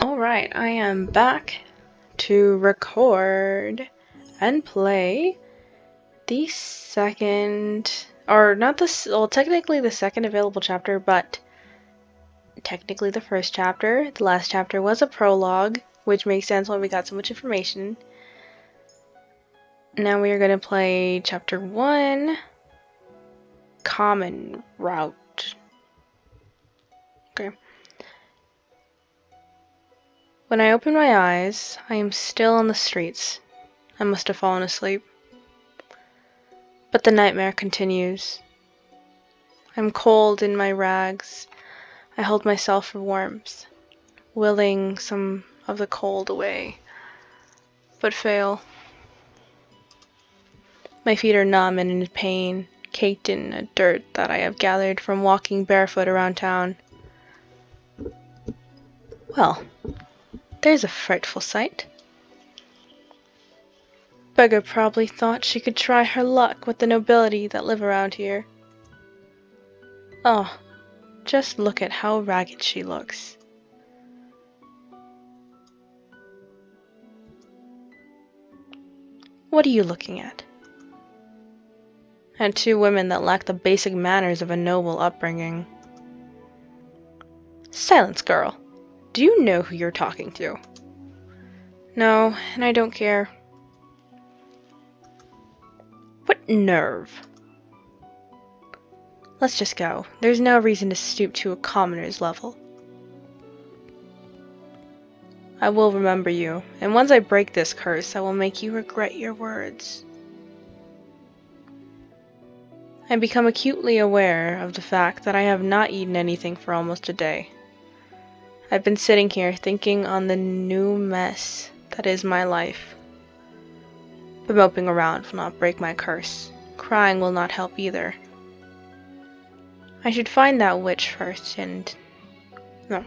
Alright, I am back to record and play the second, or not the, well, technically the second available chapter, but technically the first chapter. The last chapter was a prologue, which makes sense when we got so much information. Now we are going to play chapter 1, Common Route. Okay. When I open my eyes, I am still on the streets. I must have fallen asleep. But the nightmare continues. I'm cold in my rags. I hold myself for warmth, willing some of the cold away, but fail. My feet are numb and in pain, caked in a dirt that I have gathered from walking barefoot around town. Well, there's a frightful sight. Beggar probably thought she could try her luck with the nobility that live around here. Oh, just look at how ragged she looks. What are you looking at? And two women that lack the basic manners of a noble upbringing. Silence, girl. Do you know who you're talking to? No, and I don't care. What nerve? Let's just go. There's no reason to stoop to a commoner's level. I will remember you, and once I break this curse, I will make you regret your words. I become acutely aware of the fact that I have not eaten anything for almost a day. I've been sitting here thinking on the new mess that is my life. But moping around will not break my curse. Crying will not help either. I should find that witch first No.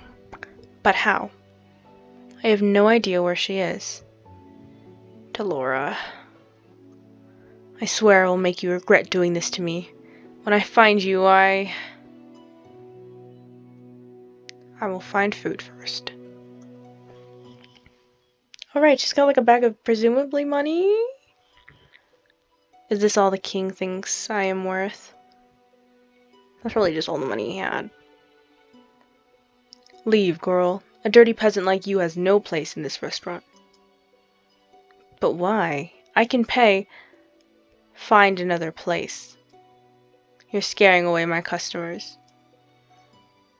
But how? I have no idea where she is. Delora. I swear I will make you regret doing this to me. When I find you, I will find food first. Alright, she's got like a bag of presumably money? Is this all the king thinks I am worth? That's really just all the money he had. Leave, girl. A dirty peasant like you has no place in this restaurant. But why? I can pay. Find another place. You're scaring away my customers.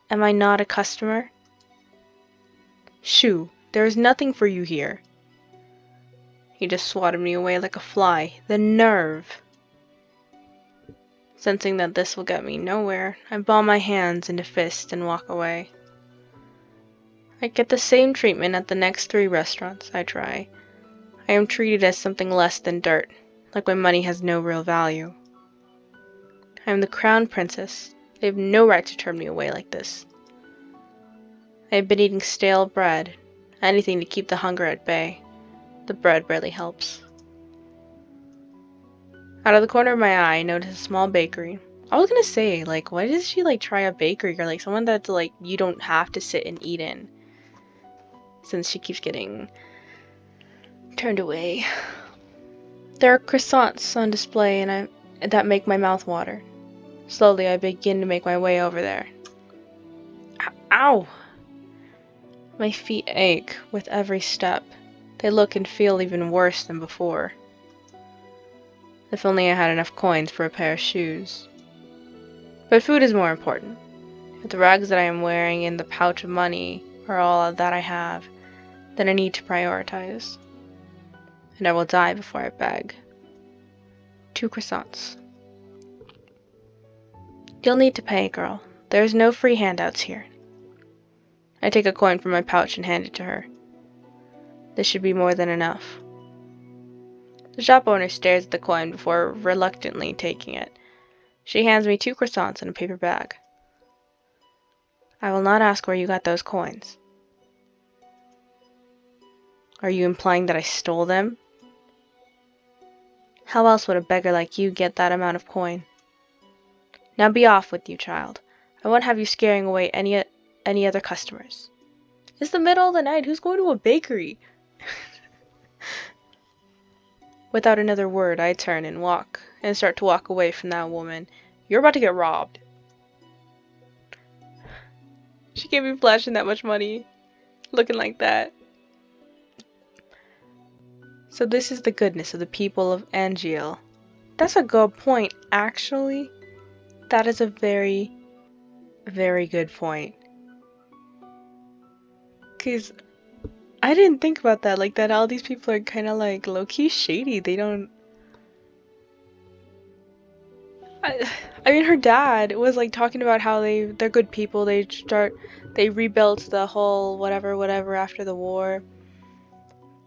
Am I not a customer? Shoo, there is nothing for you here. He just swatted me away like a fly. The nerve! Sensing that this will get me nowhere, I ball my hands into fists and walk away. I get the same treatment at the next 3 restaurants I try. I am treated as something less than dirt, like my money has no real value. I am the crown princess. They have no right to turn me away like this. I have been eating stale bread, anything to keep the hunger at bay. The bread barely helps. Out of the corner of my eye, I notice a small bakery. I was gonna say, like, why does she, like, try a bakery or, like, someone that's, like, you don't have to sit and eat in? Since she keeps getting turned away. There are croissants on display that make my mouth water. Slowly, I begin to make my way over there. Ow! My feet ache with every step. They look and feel even worse than before. If only I had enough coins for a pair of shoes. But food is more important. If the rags that I am wearing and the pouch of money are all that I have, then I need to prioritize. And I will die before I beg. 2 croissants. You'll need to pay, girl. There's no free handouts here. I take a coin from my pouch and hand it to her. This should be more than enough. The shop owner stares at the coin before reluctantly taking it. She hands me 2 croissants in a paper bag. I will not ask where you got those coins. Are you implying that I stole them? How else would a beggar like you get that amount of coin? Now be off with you, child. I won't have you scaring away any other customers. It's the middle of the night. Who's going to a bakery? Without another word, I turn and start to walk away from that woman. You're about to get robbed. She can't be flashing that much money, looking like that. So this is the goodness of the people of Angeal. That's a good point, actually. That is a very, very good point. Because I didn't think about that, like that all these people are kind of like low-key shady. They don't... I mean, her dad was like talking about how they're good people. They rebuilt the whole whatever after the war.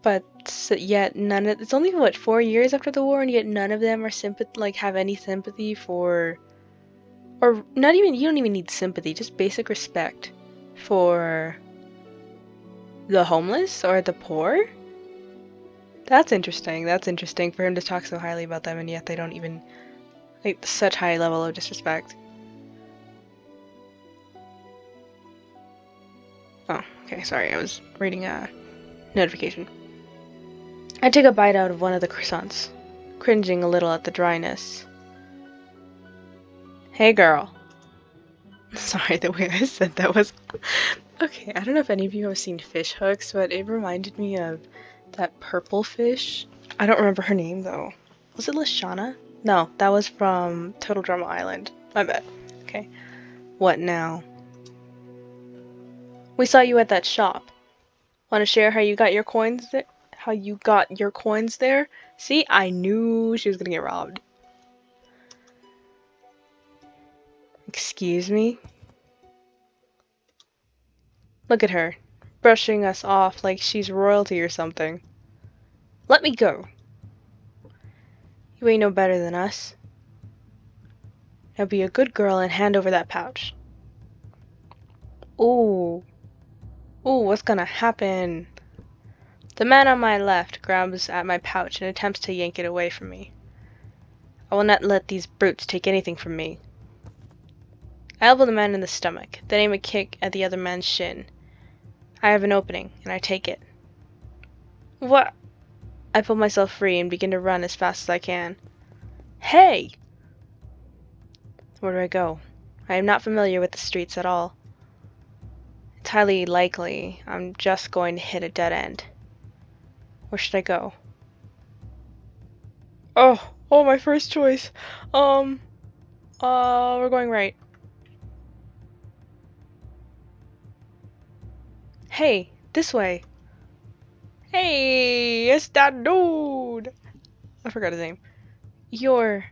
But yet none of... It's only, what, 4 years after the war, and yet none of them are have any sympathy for... Or not even... You don't even need sympathy, just basic respect for the homeless or the poor? That's interesting. That's interesting for him to talk so highly about them, and yet they don't even... Like, such high level of disrespect. Oh, okay, sorry, I was reading a notification. I take a bite out of one of the croissants, cringing a little at the dryness. Hey, girl. Sorry, the way I said that was... Okay, I don't know if any of you have seen fish hooks, but it reminded me of that purple fish. I don't remember her name, though. Was it Lashana? No, that was from Total Drama Island. My bad. Okay. What now? We saw you at that shop. Want to share how you got your coins there? How you got your coins there? See, I knew she was gonna get robbed. Excuse me? Look at her, brushing us off like she's royalty or something. Let me go. You ain't no better than us. Now be a good girl and hand over that pouch. Ooh. Ooh, what's gonna happen? The man on my left grabs at my pouch and attempts to yank it away from me. I will not let these brutes take anything from me. I elbow the man in the stomach, then aim a kick at the other man's shin. I have an opening, and I take it. What? I pull myself free and begin to run as fast as I can. Hey! Where do I go? I am not familiar with the streets at all. It's highly likely I'm just going to hit a dead end. Where should I go? Oh, my first choice. We're going right. Hey, this way. Hey, it's that dude. I forgot his name. You're...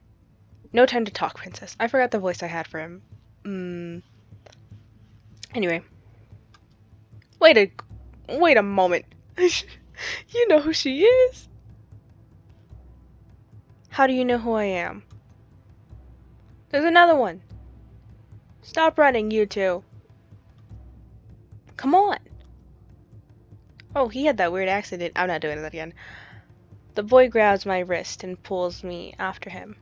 No time to talk, princess. I forgot the voice I had for him. Anyway. Wait a moment. You know who she is? How do you know who I am? There's another one. Stop running, you two. Come on. Oh, he had that weird accident. I'm not doing that again. The boy grabs my wrist and pulls me after him.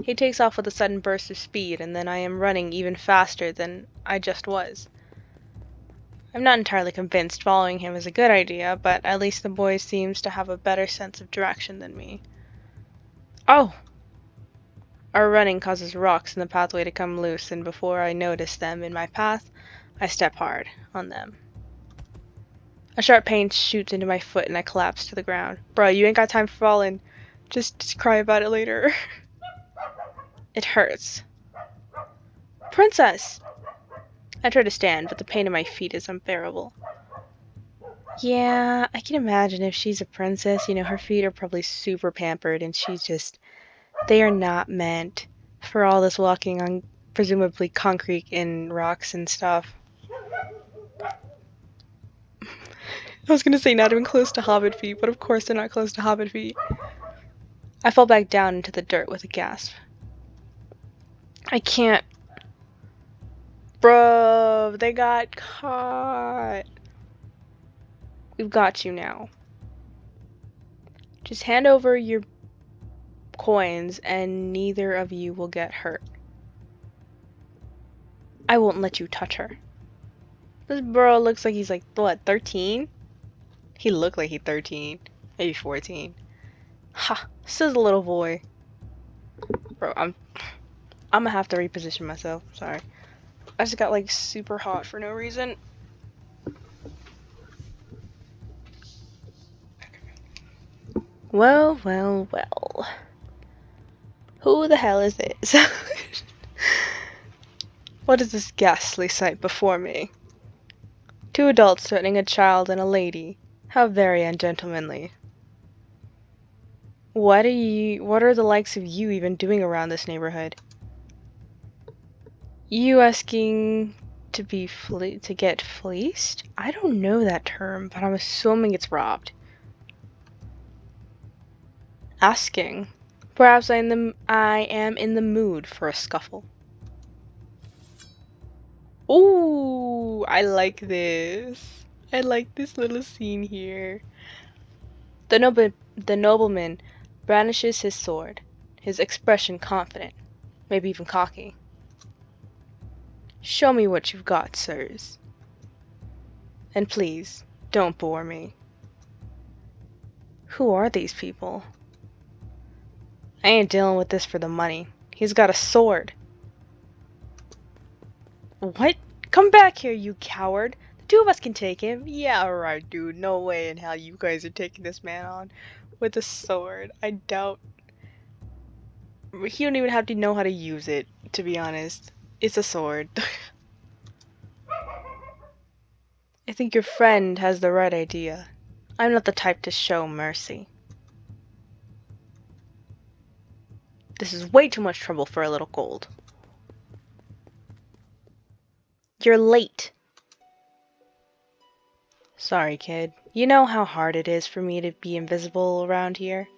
He takes off with a sudden burst of speed, and then I am running even faster than I just was. I'm not entirely convinced following him is a good idea, but at least the boy seems to have a better sense of direction than me. Oh! Our running causes rocks in the pathway to come loose, and before I notice them in my path, I step hard on them. A sharp pain shoots into my foot and I collapse to the ground. Bruh, you ain't got time for falling. Just cry about it later. It hurts. Princess! I try to stand, but the pain in my feet is unbearable. Yeah, I can imagine if she's a princess, you know, her feet are probably super pampered and they are not meant for all this walking on presumably concrete and rocks and stuff. I was gonna say not even close to hobbit feet, but of course they're not close to hobbit feet. I fall back down into the dirt with a gasp. I can't. Bro, they got caught. We've got you now. Just hand over your coins and neither of you will get hurt. I won't let you touch her. This bro looks like he's like, what, 13? He looked like he's 13. Maybe 14. Ha! Says a little boy. Bro, I'm gonna have to reposition myself. Sorry. I just got like super hot for no reason. Well, well, well. Who the hell is this? What is this ghastly sight before me? Two adults threatening a child and a lady. How very ungentlemanly. What are the likes of you even doing around this neighborhood? You asking to get fleeced? I don't know that term, but I'm assuming it's robbed. Asking. Perhaps I am in the mood for a scuffle. Ooh, I like this. I like this little scene here. The nobleman brandishes his sword, his expression confident, maybe even cocky. Show me what you've got, sirs. And please, don't bore me. Who are these people? I ain't dealing with this for the money. He's got a sword. What? Come back here, you coward. The two of us can take him. Yeah, right, dude. No way in hell you guys are taking this man on with a sword. I doubt. He don't even have to know how to use it, to be honest. It's a sword. I think your friend has the right idea. I'm not the type to show mercy. This is way too much trouble for a little gold. You're late. Sorry, kid. You know how hard it is for me to be invisible around here?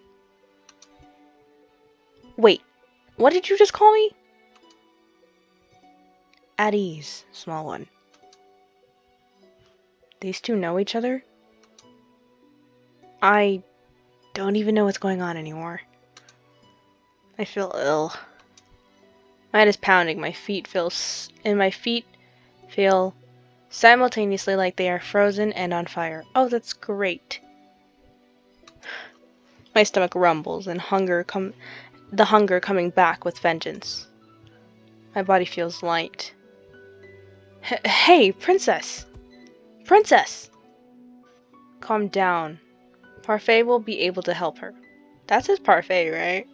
Wait, what did you just call me? At ease, small one. These two know each other? I don't even know what's going on anymore. I feel ill. My head is pounding, my feet feel simultaneously like they are frozen and on fire. Oh, that's great. My stomach rumbles and the hunger coming back with vengeance. My body feels light. Hey, princess! Princess! Calm down. Parfait will be able to help her. That says Parfait, right?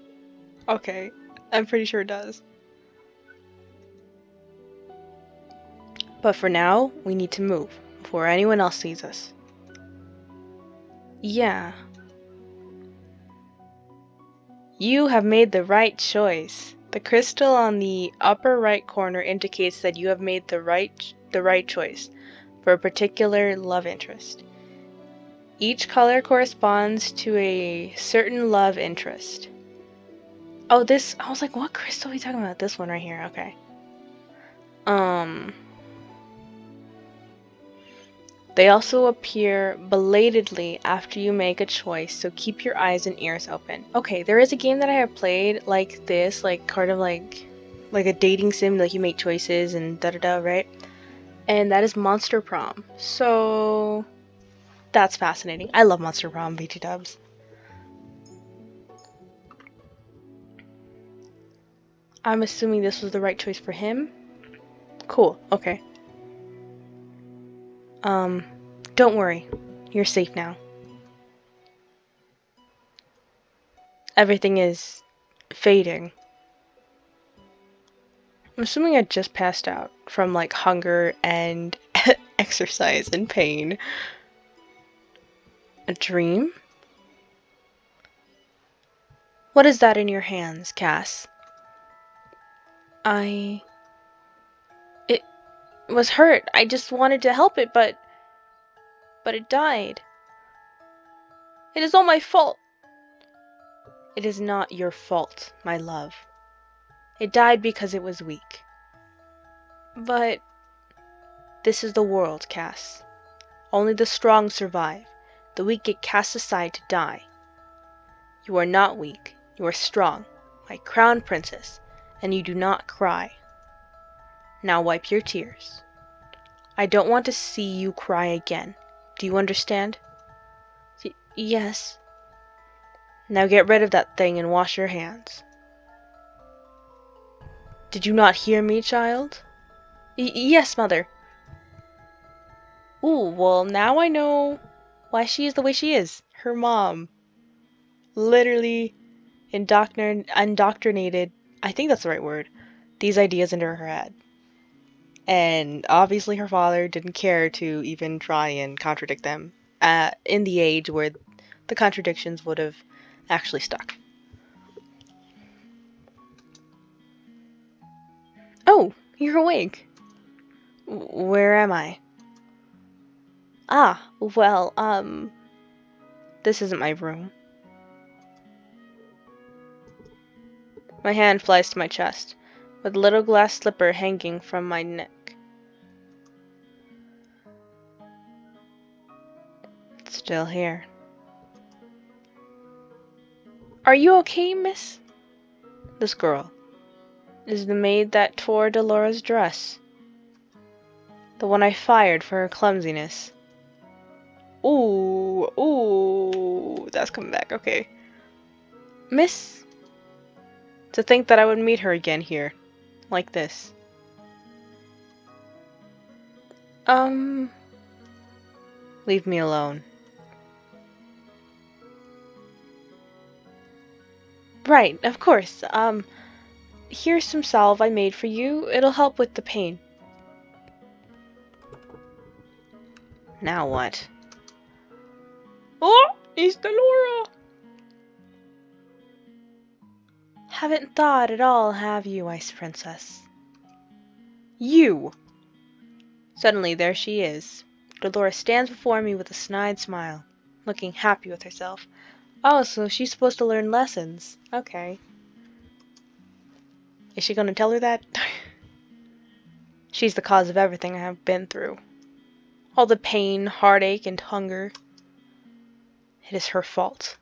Okay, I'm pretty sure it does. But for now, we need to move before anyone else sees us. Yeah. You have made the right choice. The crystal on the upper right corner indicates that you have made the right choice for a particular love interest. Each color corresponds to a certain love interest. Oh, I was like, what crystal are we talking about? This one right here, okay. They also appear belatedly after you make a choice, so keep your eyes and ears open. Okay, there is a game that I have played like this, like kind of like a dating sim, like you make choices and da-da-da, right? And that is Monster Prom. So that's fascinating. I love Monster Prom, BT dubs. I'm assuming this was the right choice for him. Cool, okay. Don't worry. You're safe now. Everything is fading. I'm assuming I just passed out from like hunger and exercise and pain. A dream? What is that in your hands, Cass? It was hurt. I just wanted to help it, but it died. It is all my fault. It is not your fault, my love. It died because it was weak. But this is the world, Cass. Only the strong survive. The weak get cast aside to die. You are not weak. You are strong, my crown princess, and you do not cry. Now wipe your tears. I don't want to see you cry again. Do you understand? Yes. Now get rid of that thing and wash your hands. Did you not hear me, child? Yes, Mother. Ooh, well, now I know why she is the way she is. Her mom literally indoctrinated, I think that's the right word, these ideas into her head. And obviously her father didn't care to even try and contradict them in the age where the contradictions would have actually stuck. Oh, you're awake. Where am I? Ah, well, this isn't my room. My hand flies to my chest, with a little glass slipper hanging from my neck. It's still here. Are you okay, miss? This girl is the maid that tore Dolores' dress. The one I fired for her clumsiness. Ooh, that's coming back, okay. Miss, to think that I would meet her again here, like this. Leave me alone. Right, of course, here's some salve I made for you. It'll help with the pain. Now what? Oh, it's Delora! Haven't thought at all, have you, Ice Princess? You! Suddenly, there she is. Dolores stands before me with a snide smile, looking happy with herself. Oh, so she's supposed to learn lessons. Okay. Is she gonna tell her that? She's the cause of everything I have been through. All the pain, heartache, and hunger. It is her fault.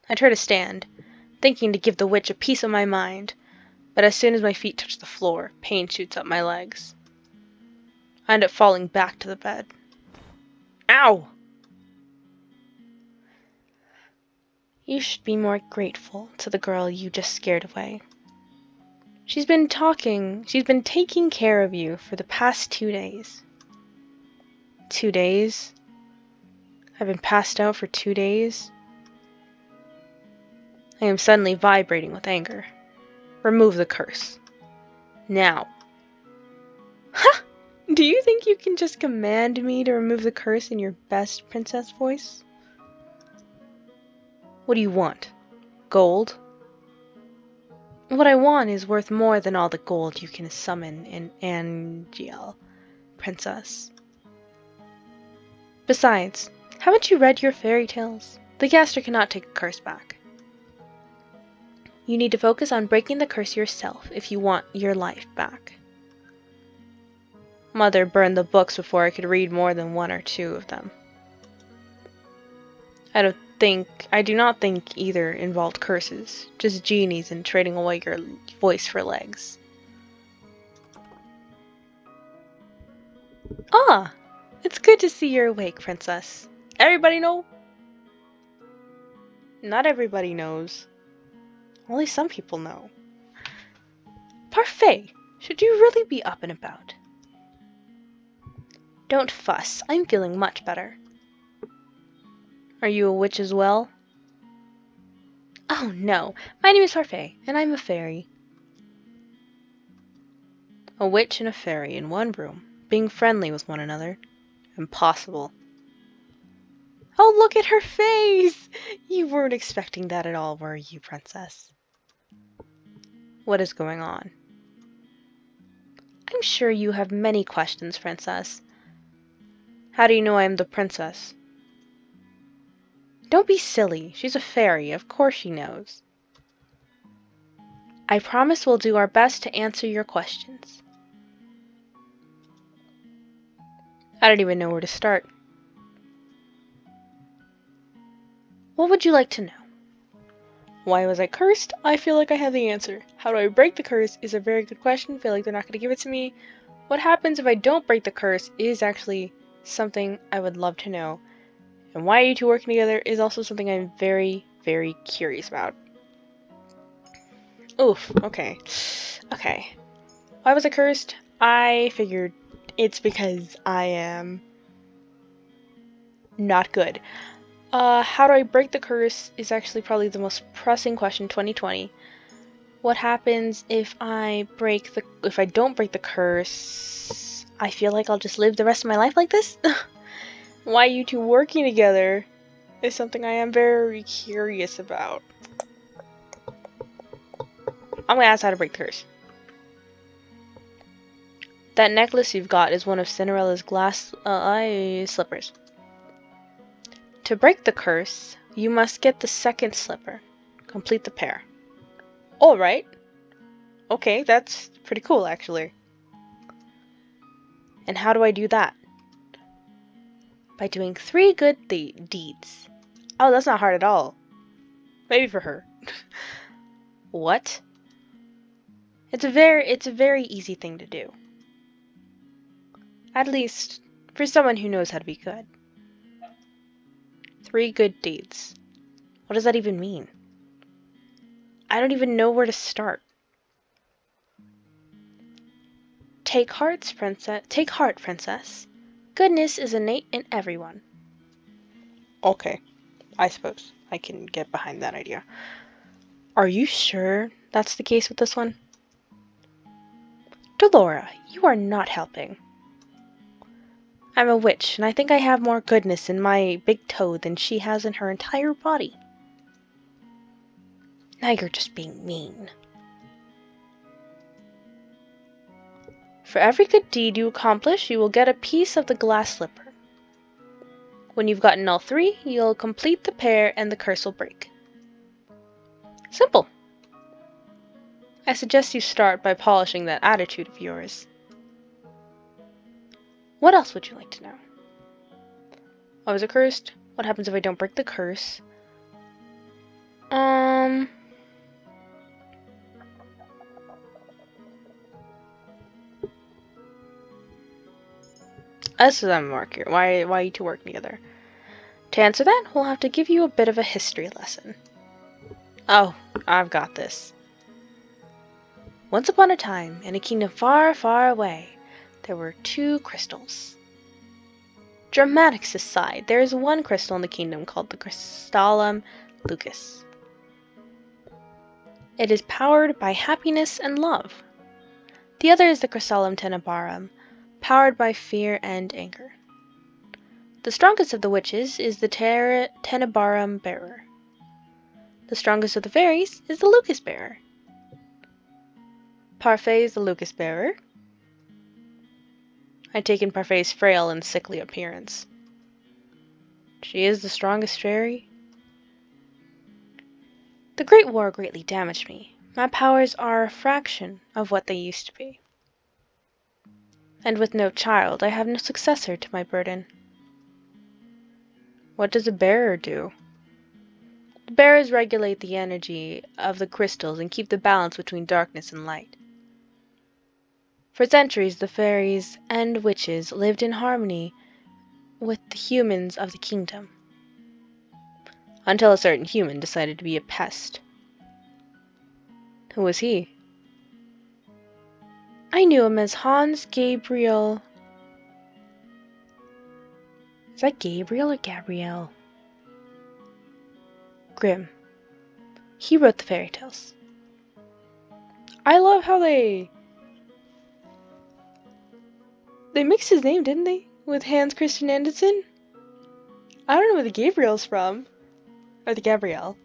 I try to stand, thinking to give the witch a piece of my mind, but as soon as my feet touch the floor, pain shoots up my legs. I end up falling back to the bed. Ow! You should be more grateful to the girl you just scared away. She's been taking care of you for the past 2 days. 2 days? I've been passed out for 2 days? I am suddenly vibrating with anger. Remove the curse. Now. Ha! Do you think you can just command me to remove the curse in your best princess voice? What do you want? Gold? What I want is worth more than all the gold you can summon in Angel, princess. Besides, haven't you read your fairy tales? The caster cannot take a curse back. You need to focus on breaking the curse yourself if you want your life back. Mother burned the books before I could read more than 1 or 2 of them. I do not think either involved curses, just genies and trading away your voice for legs. Ah, it's good to see you're awake, princess. Everybody know? Not everybody knows. Only some people know. Parfait! Should you really be up and about? Don't fuss, I'm feeling much better. Are you a witch as well? Oh no, my name is Parfait, and I'm a fairy. A witch and a fairy in one room, being friendly with one another. Impossible. Oh, look at her face! You weren't expecting that at all, were you, princess? What is going on? I'm sure you have many questions, princess. How do you know I am the princess? Don't be silly. She's a fairy. Of course she knows. I promise we'll do our best to answer your questions. I don't even know where to start. What would you like to know? Why was I cursed? I feel like I have the answer. How do I break the curse is a very good question. I feel like they're not going to give it to me. What happens if I don't break the curse is actually something I would love to know. And why you two working together is also something I'm very, very curious about. Oof, okay. Okay. Why was I cursed? I figured it's because I am not good. How do I break the curse is actually probably the most pressing question 2020. What happens if I don't break the curse? I feel like I'll just live the rest of my life like this? Why you two working together is something I am very curious about. I'm gonna ask how to break the curse. That necklace you've got is one of Cinderella's glass eye slippers. To break the curse, you must get the second slipper. Complete the pair. Alright. Okay, that's pretty cool actually. And how do I do that? By doing 3 good deeds. Oh, that's not hard at all. Maybe for her. What? It's a very easy thing to do. At least, for someone who knows how to be good. 3 good deeds. What does that even mean? I don't even know where to start. Take heart, princess. Goodness is innate in everyone. Okay, I suppose I can get behind that idea. Are you sure that's the case with this one? Delora, you are not helping. I'm a witch, and I think I have more goodness in my big toe than she has in her entire body. Now you're just being mean. For every good deed you accomplish, you will get a piece of the glass slipper. When you've gotten all 3, you'll complete the pair and the curse will break. Simple. I suggest you start by polishing that attitude of yours. What else would you like to know? Why was it cursed? What happens if I don't break the curse? This is a mark here. Why are you two working together? To answer that, we'll have to give you a bit of a history lesson. Oh, I've got this. Once upon a time, in a kingdom far, far away, there were 2 crystals. Dramatics aside, there is one crystal in the kingdom called the Crystallum Lucus. It is powered by happiness and love. The other is the Crystallum Tenebrarum, powered by fear and anger. The strongest of the witches is the Tenebrarum bearer. The strongest of the fairies is the Lucus bearer. Parfait is the Lucus bearer. I take in Parfait's frail and sickly appearance. She is the strongest fairy. The Great War greatly damaged me. My powers are a fraction of what they used to be. And with no child, I have no successor to my burden. What does a bearer do? The bearers regulate the energy of the crystals and keep the balance between darkness and light. For centuries, the fairies and witches lived in harmony with the humans of the kingdom, until a certain human decided to be a pest. Who was he? I knew him as Hans Gabriel. Is that Gabriel or Gabrielle? Grimm. He wrote the fairy tales. I love how they mixed his name, didn't they? With Hans Christian Andersen? I don't know where the Gabriel's from. Or the Gabrielle.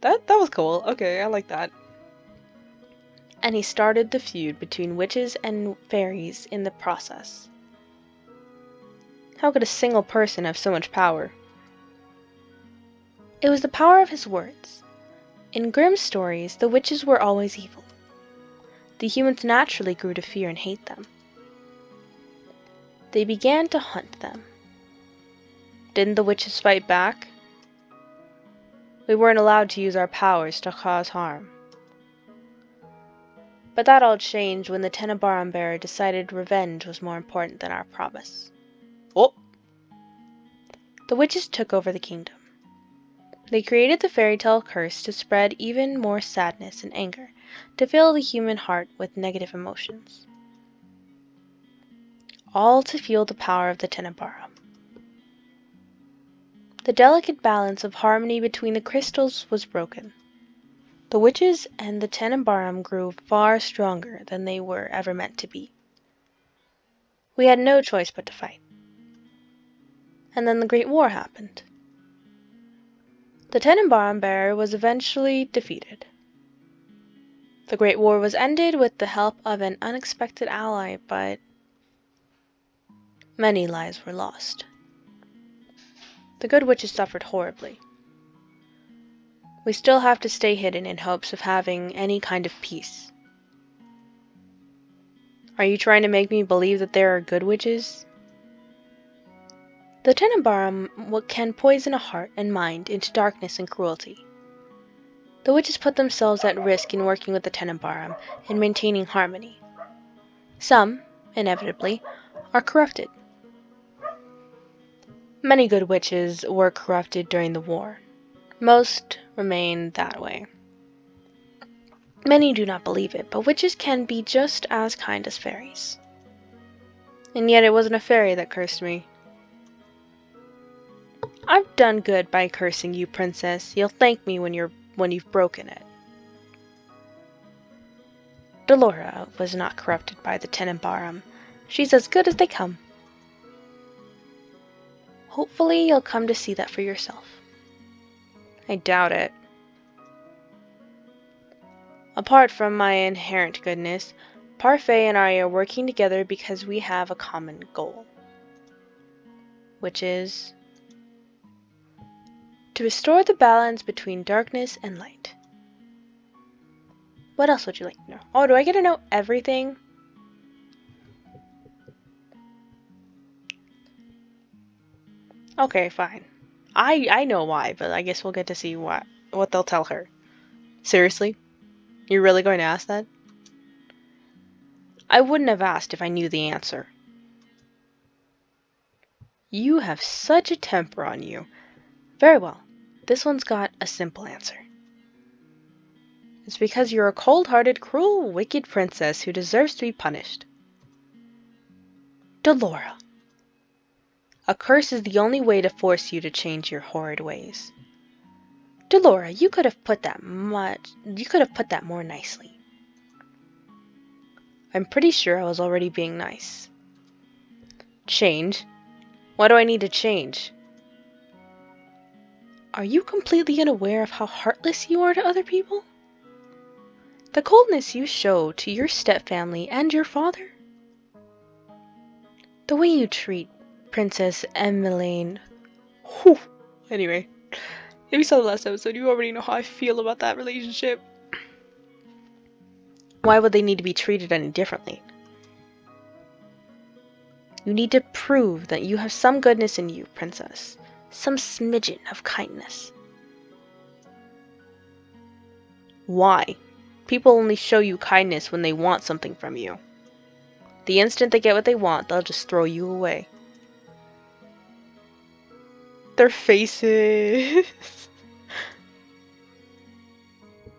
That was cool. Okay, I like that. And he started the feud between witches and fairies in the process. How could a single person have so much power? It was the power of his words. In Grimm's stories, the witches were always evil. The humans naturally grew to fear and hate them. They began to hunt them. Didn't the witches fight back? We weren't allowed to use our powers to cause harm. But that all changed when the Tenenbaum bearer decided revenge was more important than our promise. Oh! The witches took over the kingdom. They created the fairy tale curse to spread even more sadness and anger, to fill the human heart with negative emotions. All to fuel the power of the Tenenbaum. The delicate balance of harmony between the crystals was broken. The witches and the Tenenbaum grew far stronger than they were ever meant to be. We had no choice but to fight. And then the Great War happened. The Tenenbaum bearer was eventually defeated. The Great War was ended with the help of an unexpected ally, but many lives were lost. The good witches suffered horribly. We still have to stay hidden in hopes of having any kind of peace. Are you trying to make me believe that there are good witches? The Tenenbaum can poison a heart and mind into darkness and cruelty. The witches put themselves at risk in working with the Tenenbaum and maintaining harmony. Some, inevitably, are corrupted. Many good witches were corrupted during the war. Most remain that way. Many do not believe it, but witches can be just as kind as fairies. And yet it wasn't a fairy that cursed me. I've done good by cursing you, princess. You'll thank me when you've broken it. Delora was not corrupted by the Tenenbaum. She's as good as they come. Hopefully you'll come to see that for yourself. I doubt it. Apart from my inherent goodness, Parfait and I are working together because we have a common goal. Which is to restore the balance between darkness and light. What else would you like to know? Oh, do I get to know everything? Okay, fine. I know why, but I guess we'll get to see what they'll tell her. Seriously? You're really going to ask that? I wouldn't have asked if I knew the answer. You have such a temper on you. Very well. This one's got a simple answer. It's because you're a cold-hearted, cruel, wicked princess who deserves to be punished. Delora. A curse is the only way to force you to change your horrid ways. Delora, you could have put that more nicely. I'm pretty sure I was already being nice. Change? What do I need to change? Are you completely unaware of how heartless you are to other people? The coldness you show to your stepfamily and your father? The way you treat Princess Emmeline. Whew. Anyway, if you saw the last episode, you already know how I feel about that relationship. Why would they need to be treated any differently? You need to prove that you have some goodness in you, princess. Some smidgen of kindness. Why? People only show you kindness when they want something from you. The instant they get what they want, they'll just throw you away. Their faces.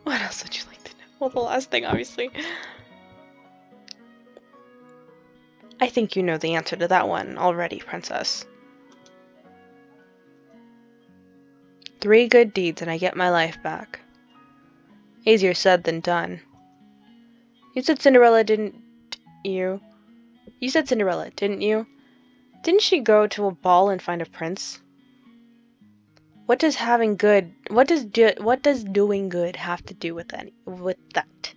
What else would you like to know? Well, the last thing, obviously. I think you know the answer to that one already, princess. 3 good deeds and I get my life back. Easier said than done. You said Cinderella, didn't you? You said Cinderella, didn't you? Didn't she go to a ball and find a prince? What does doing good have to do with that?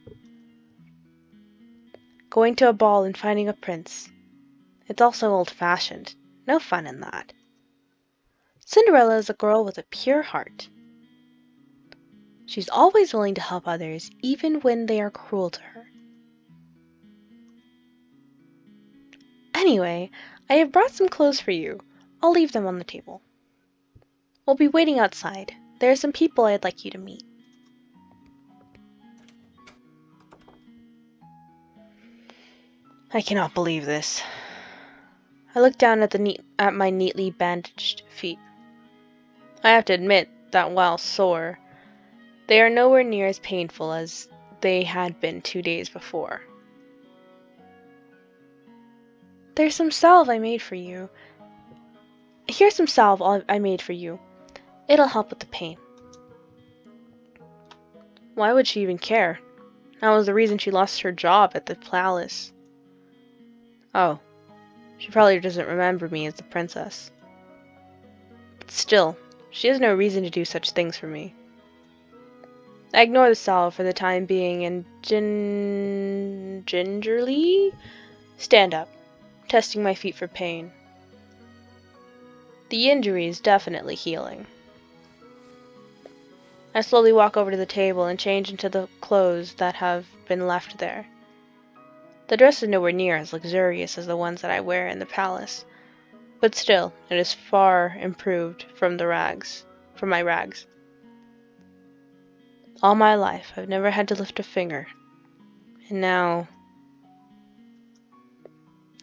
Going to a ball and finding a prince. It's also old-fashioned. No fun in that. Cinderella is a girl with a pure heart. She's always willing to help others, even when they are cruel to her. Anyway, I have brought some clothes for you. I'll leave them on the table. We'll be waiting outside. There are some people I'd like you to meet. I cannot believe this. I look down at my neatly bandaged feet. I have to admit that while sore, they are nowhere near as painful as they had been 2 days before. There's some salve I made for you. Here's some salve I made for you. It'll help with the pain. Why would she even care? That was the reason she lost her job at the palace. Oh, she probably doesn't remember me as the princess. But still, she has no reason to do such things for me. I ignore the salve for the time being and gingerly stand up, testing my feet for pain. The injury is definitely healing. I slowly walk over to the table and change into the clothes that have been left there. The dress is nowhere near as luxurious as the ones that I wear in the palace, but still, it is far improved from my rags. All my life, I've never had to lift a finger, and now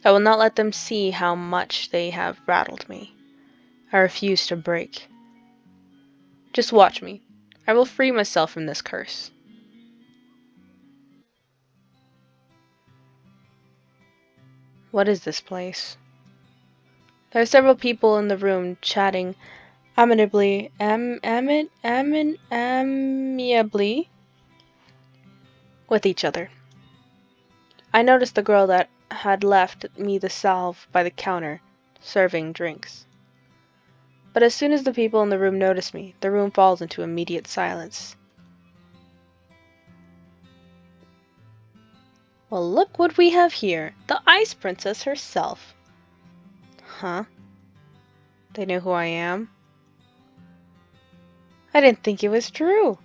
I will not let them see how much they have rattled me. I refuse to break. Just watch me. I will free myself from this curse. What is this place? There are several people in the room chatting amiably with each other. I noticed the girl that had left me the salve by the counter, serving drinks. But as soon as the people in the room notice me, the room falls into immediate silence. Well, look what we have here. The Ice Princess herself. Huh? They know who I am? I didn't think it was true.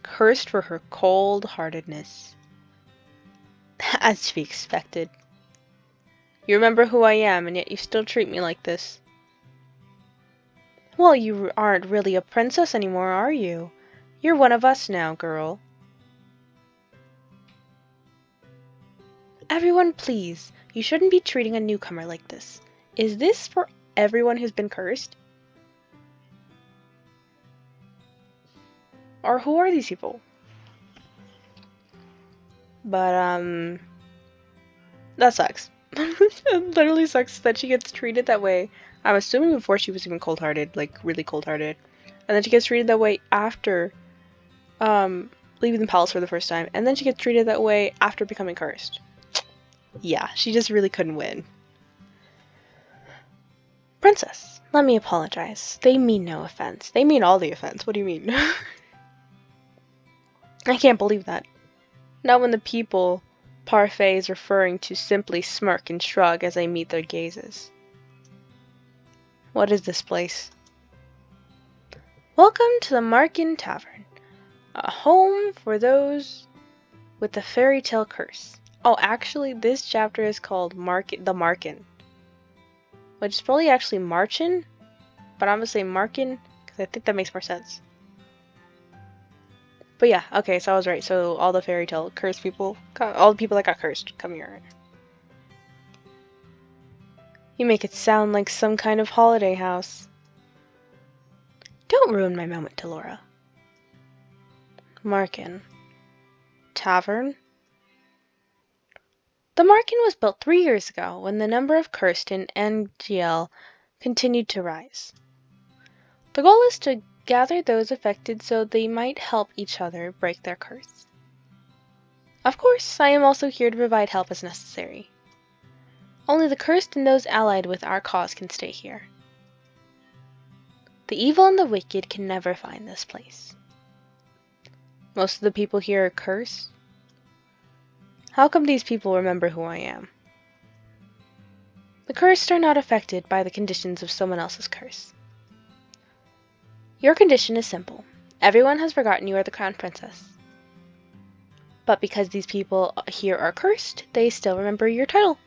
Cursed for her cold-heartedness. As to be expected. You remember who I am, and yet you still treat me like this. Well, you aren't really a princess anymore, are you? You're one of us now, girl. Everyone, please. You shouldn't be treating a newcomer like this. Is this for everyone who's been cursed? Or who are these people? But, that sucks. It literally sucks that she gets treated that way. I'm assuming before she was even cold-hearted, like really cold-hearted. And then she gets treated that way after, leaving the palace for the first time. And then she gets treated that way after becoming cursed. Yeah, she just really couldn't win. Princess, let me apologize. They mean no offense. They mean all the offense. What do you mean? I can't believe that. Not when the people Parfait is referring to simply smirk and shrug as I meet their gazes. What is this place? Welcome to the Marken Tavern, a home for those with the fairy tale curse. Oh, actually, this chapter is called the Marken, which is probably actually Marchen, but I'm gonna say Marken because I think that makes more sense. But yeah, okay, so I was right. So all the fairy tale cursed people, all the people that got cursed, come here. You make it sound like some kind of holiday house. Don't ruin my moment, Delora. Marken. Tavern? The Marken was built 3 years ago when the number of cursed in NGL continued to rise. The goal is to gather those affected so they might help each other break their curse. Of course, I am also here to provide help as necessary. Only the cursed and those allied with our cause can stay here. The evil and the wicked can never find this place. Most of the people here are cursed. How come these people remember who I am? The cursed are not affected by the conditions of someone else's curse. Your condition is simple. Everyone has forgotten you are the crown princess. But because these people here are cursed, they still remember your title.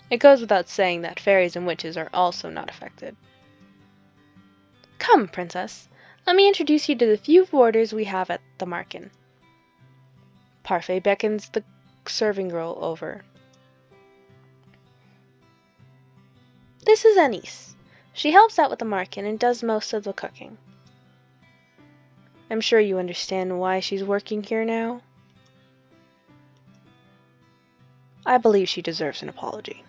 It goes without saying that fairies and witches are also not affected. Come, princess. Let me introduce you to the few warders we have at the Marken. Parfait beckons the serving girl over. This is Anise. She helps out with the market and does most of the cooking. I'm sure you understand why she's working here now. I believe she deserves an apology.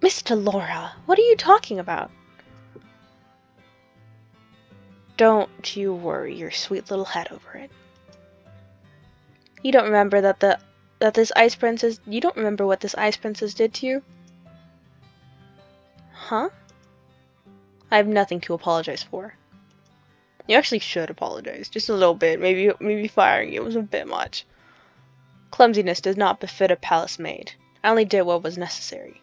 Miss Delora, what are you talking about? Don't you worry your sweet little head over it. You don't remember this ice princess? You don't remember what this ice princess did to you? Huh? I have nothing to apologize for. You actually should apologize, just a little bit. Maybe firing you was a bit much. Clumsiness does not befit a palace maid. I only did what was necessary.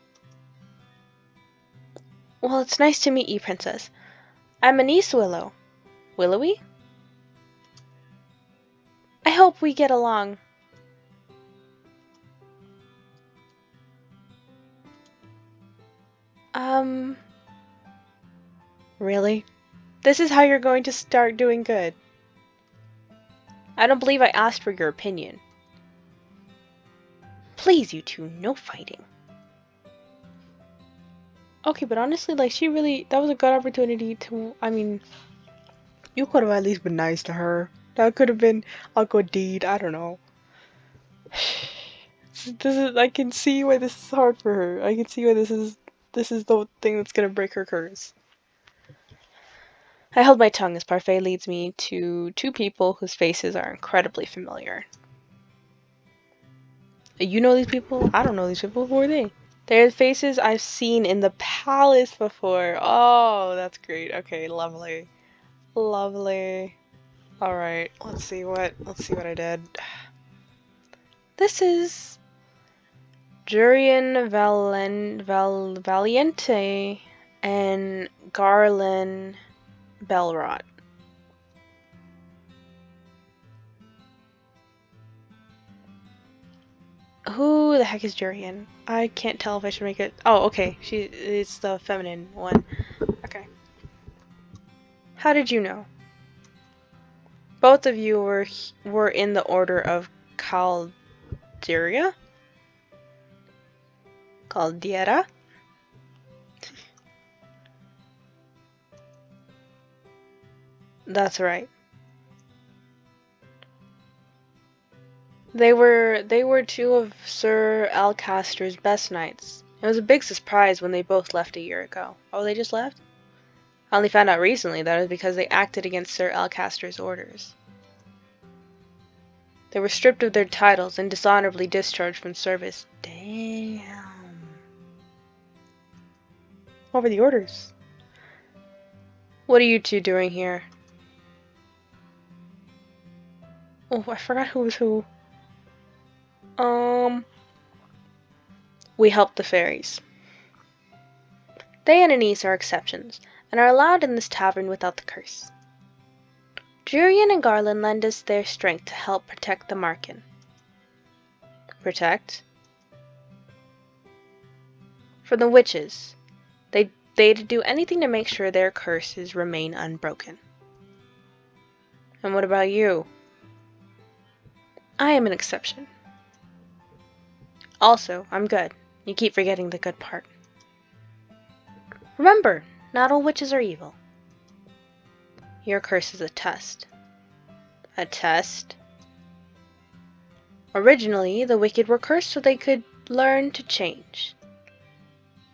Well, it's nice to meet you, Princess. I'm Anise Willow. Willowy? I hope we get along. Really? This is how you're going to start doing good? I don't believe I asked for your opinion. Please, you two, no fighting. Okay, but honestly, like, that was a good opportunity to, you could have at least been nice to her. That could have been a good deed, I don't know. I can see why this is hard for her. I can see why this is the thing that's gonna break her curse. I held my tongue as Parfait leads me to two people whose faces are incredibly familiar. You know these people? I don't know these people. Who are they? They're faces I've seen in the palace before. Oh, that's great. Okay, lovely. Lovely. Alright, let's see what I did. This is Jurian Valiente and Garland Belrot. Who the heck is Jurian? I can't tell if I should make it. Oh, okay. It's the feminine one. Okay. How did you know? Both of you were in the order of Caldera? Caldera? That's right. They were two of Sir Alcaster's best knights. It was a big surprise when they both left a year ago. Oh, they just left? I only found out recently that it was because they acted against Sir Alcaster's orders. They were stripped of their titles and dishonorably discharged from service. Damn. What were the orders? What are you two doing here? Oh, I forgot who was who. We help the fairies. They and Anise are exceptions, and are allowed in this tavern without the curse. Jurian and Garland lend us their strength to help protect the market. Protect? From the witches. They'd do anything to make sure their curses remain unbroken. And what about you? I am an exception. Also, I'm good. You keep forgetting the good part. Remember, not all witches are evil. Your curse is a test. A test? Originally, the wicked were cursed so they could learn to change.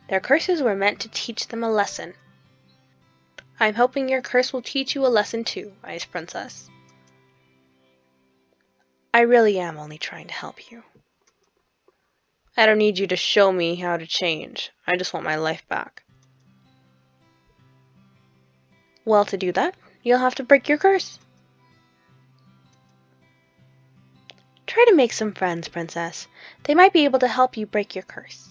Their curses were meant to teach them a lesson. I'm hoping your curse will teach you a lesson too, Ice Princess. I really am only trying to help you. I don't need you to show me how to change. I just want my life back. Well, to do that, you'll have to break your curse. Try to make some friends, Princess. They might be able to help you break your curse.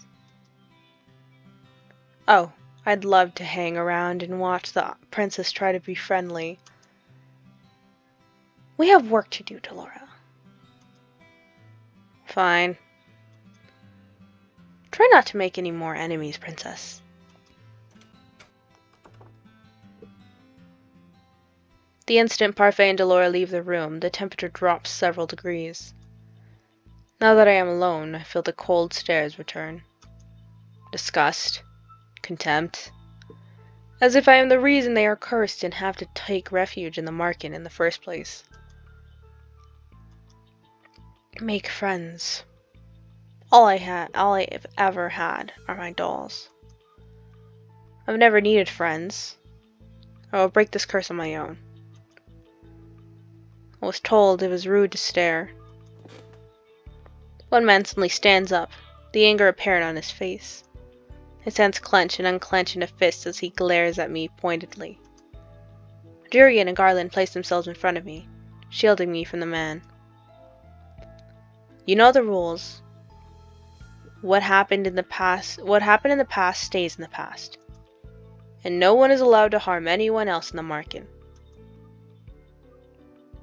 Oh, I'd love to hang around and watch the princess try to be friendly. We have work to do, Delora. Fine. Try not to make any more enemies, Princess. The instant Parfait and Delora leave the room, the temperature drops several degrees. Now that I am alone, I feel the cold stares return. Disgust, contempt, as if I am the reason they are cursed and have to take refuge in the market in the first place. Make friends. All I've ever had are my dolls. I've never needed friends. I will break this curse on my own. I was told it was rude to stare. One man suddenly stands up, the anger apparent on his face. His hands clench and unclench in a fist as he glares at me pointedly. Jurian and Garland place themselves in front of me, shielding me from the man. You know the rules. What happened in the past stays in the past. And no one is allowed to harm anyone else in the market.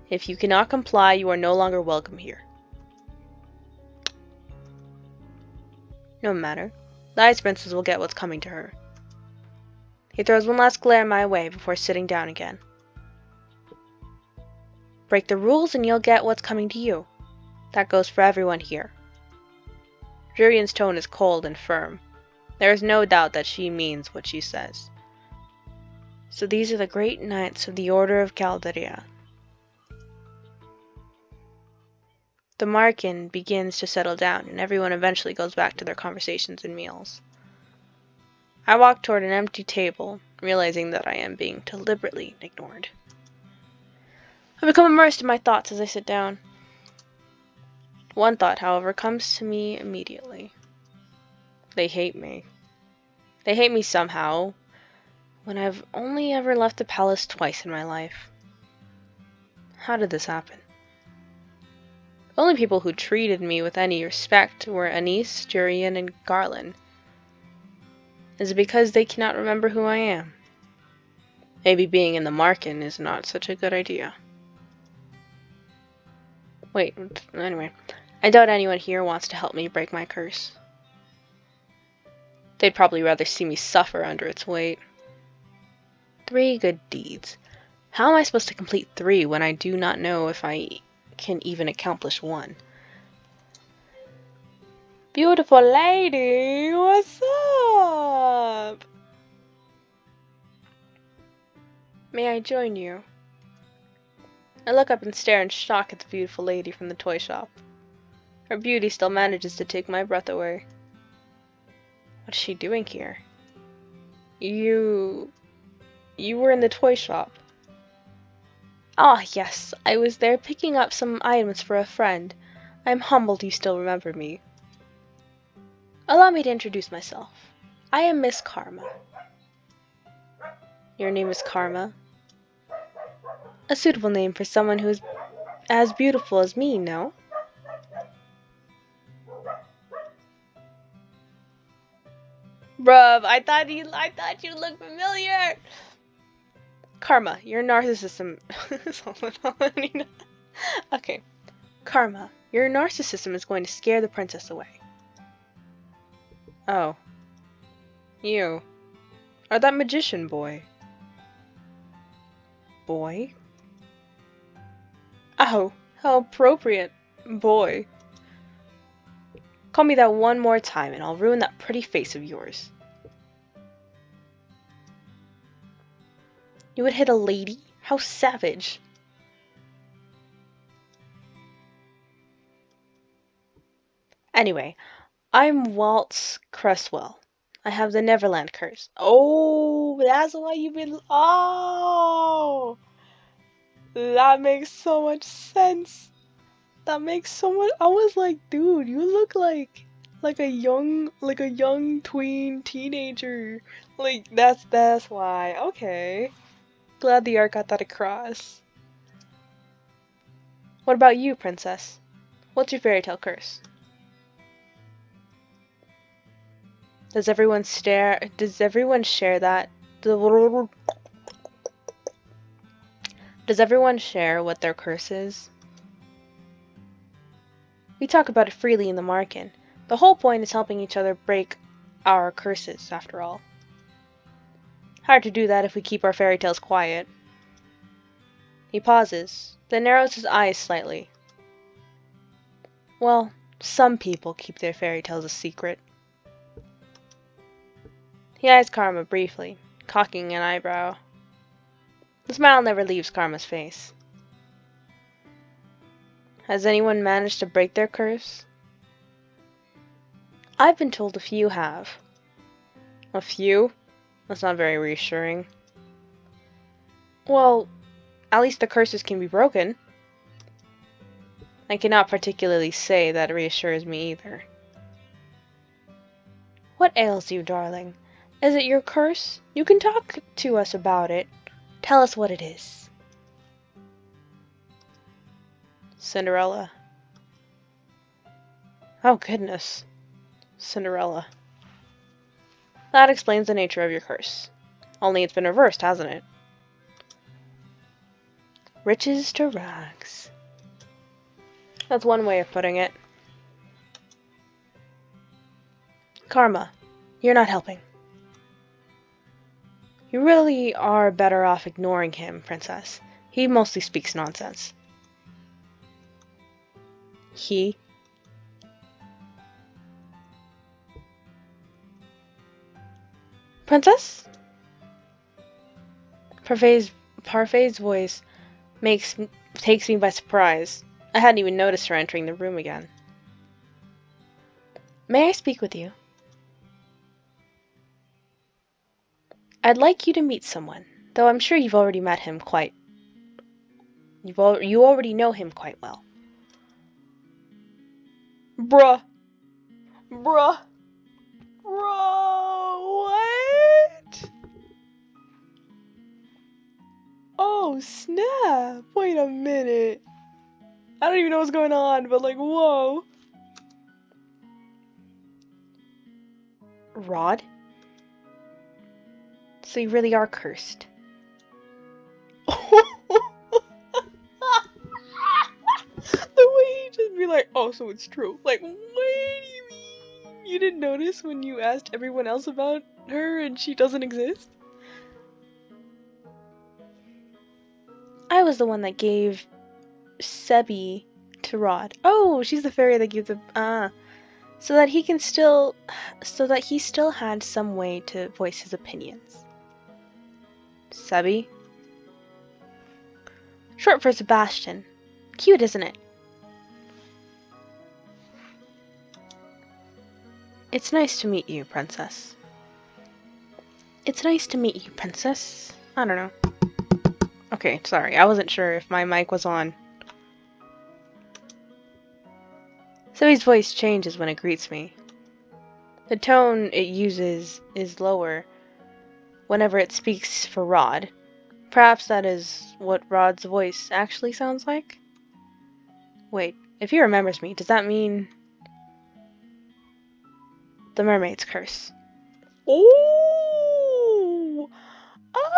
If you cannot comply, you are no longer welcome here. No matter. The Ice Princess will get what's coming to her. He throws one last glare my way before sitting down again. Break the rules and you'll get what's coming to you. That goes for everyone here. Jurian's tone is cold and firm. There is no doubt that she means what she says. So these are the great knights of the Order of Calderia. The market begins to settle down, and everyone eventually goes back to their conversations and meals. I walk toward an empty table, realizing that I am being deliberately ignored. I become immersed in my thoughts as I sit down. One thought, however, comes to me immediately. They hate me. They hate me somehow, when I've only ever left the palace twice in my life. How did this happen? The only people who treated me with any respect were Anise, Jurian, and Garland. Is it because they cannot remember who I am? Maybe being in the market is not such a good idea. Wait, anyway. I doubt anyone here wants to help me break my curse. They'd probably rather see me suffer under its weight. 3 good deeds. How am I supposed to complete 3 when I do not know if I can even accomplish 1? Beautiful lady, what's up? May I join you? I look up and stare in shock at the beautiful lady from the toy shop. Her beauty still manages to take my breath away. What is she doing here? You were in the toy shop. Ah, yes, I was there picking up some items for a friend. I am humbled you still remember me. Allow me to introduce myself. I am Miss Karma. Your name is Karma? A suitable name for someone who is as beautiful as me, no? Bruv, I thought you looked familiar. Karma, your narcissism. Okay. Karma, your narcissism is going to scare the princess away. Oh. You are that magician boy. Boy? Oh, how appropriate. Boy. Call me that one more time and I'll ruin that pretty face of yours. You would hit a lady? How savage. Anyway, I'm Waltz Cresswell. I have the Neverland curse. Oh, that's why you've been... Oh! That makes so much sense. That makes so much... I was like, dude, you look like a young tween teenager. Like, that's why. Okay. Glad the art got that across. What about you, princess? What's your fairy tale curse? Does everyone share that? Does everyone share what their curse is? We talk about it freely in the market. The whole point is helping each other break our curses, after all. Hard to do that if we keep our fairy tales quiet. He pauses, then narrows his eyes slightly. Well, some people keep their fairy tales a secret. He eyes Karma briefly, cocking an eyebrow. The smile never leaves Karma's face. Has anyone managed to break their curse? I've been told a few have. A few? That's not very reassuring. Well, at least the curses can be broken. I cannot particularly say that reassures me either. What ails you, darling? Is it your curse? You can talk to us about it. Tell us what it is. Cinderella. Oh, goodness. Cinderella. That explains the nature of your curse. Only it's been reversed, hasn't it? Riches to rags. That's one way of putting it. Karma, you're not helping. You really are better off ignoring him, Princess. He mostly speaks nonsense. He? Princess? Parfait's voice takes me by surprise. I hadn't even noticed her entering the room again. May I speak with you? I'd like you to meet someone, though I'm sure you've already met him quite... You already know him quite well. Bruh. Bruh. Bro, what? Oh, snap. Wait a minute. I don't even know what's going on, but like, whoa. Rod? So you really are cursed. The way he just be like, oh, so it's true. Like, what do you mean? You didn't notice when you asked everyone else about her and she doesn't exist? I was the one that gave Sebi to Rod. Oh, she's the fairy that gave the so that he still had some way to voice his opinions. Sebi? Short for Sebastian. Cute, isn't it? It's nice to meet you, Princess. It's nice to meet you, Princess. I don't know. Okay, sorry. I wasn't sure if my mic was on. Zoe's voice changes when it greets me. The tone it uses is lower whenever it speaks for Rod. Perhaps that is what Rod's voice actually sounds like? Wait, if he remembers me, does that mean... The mermaid's curse. Oh! Oh!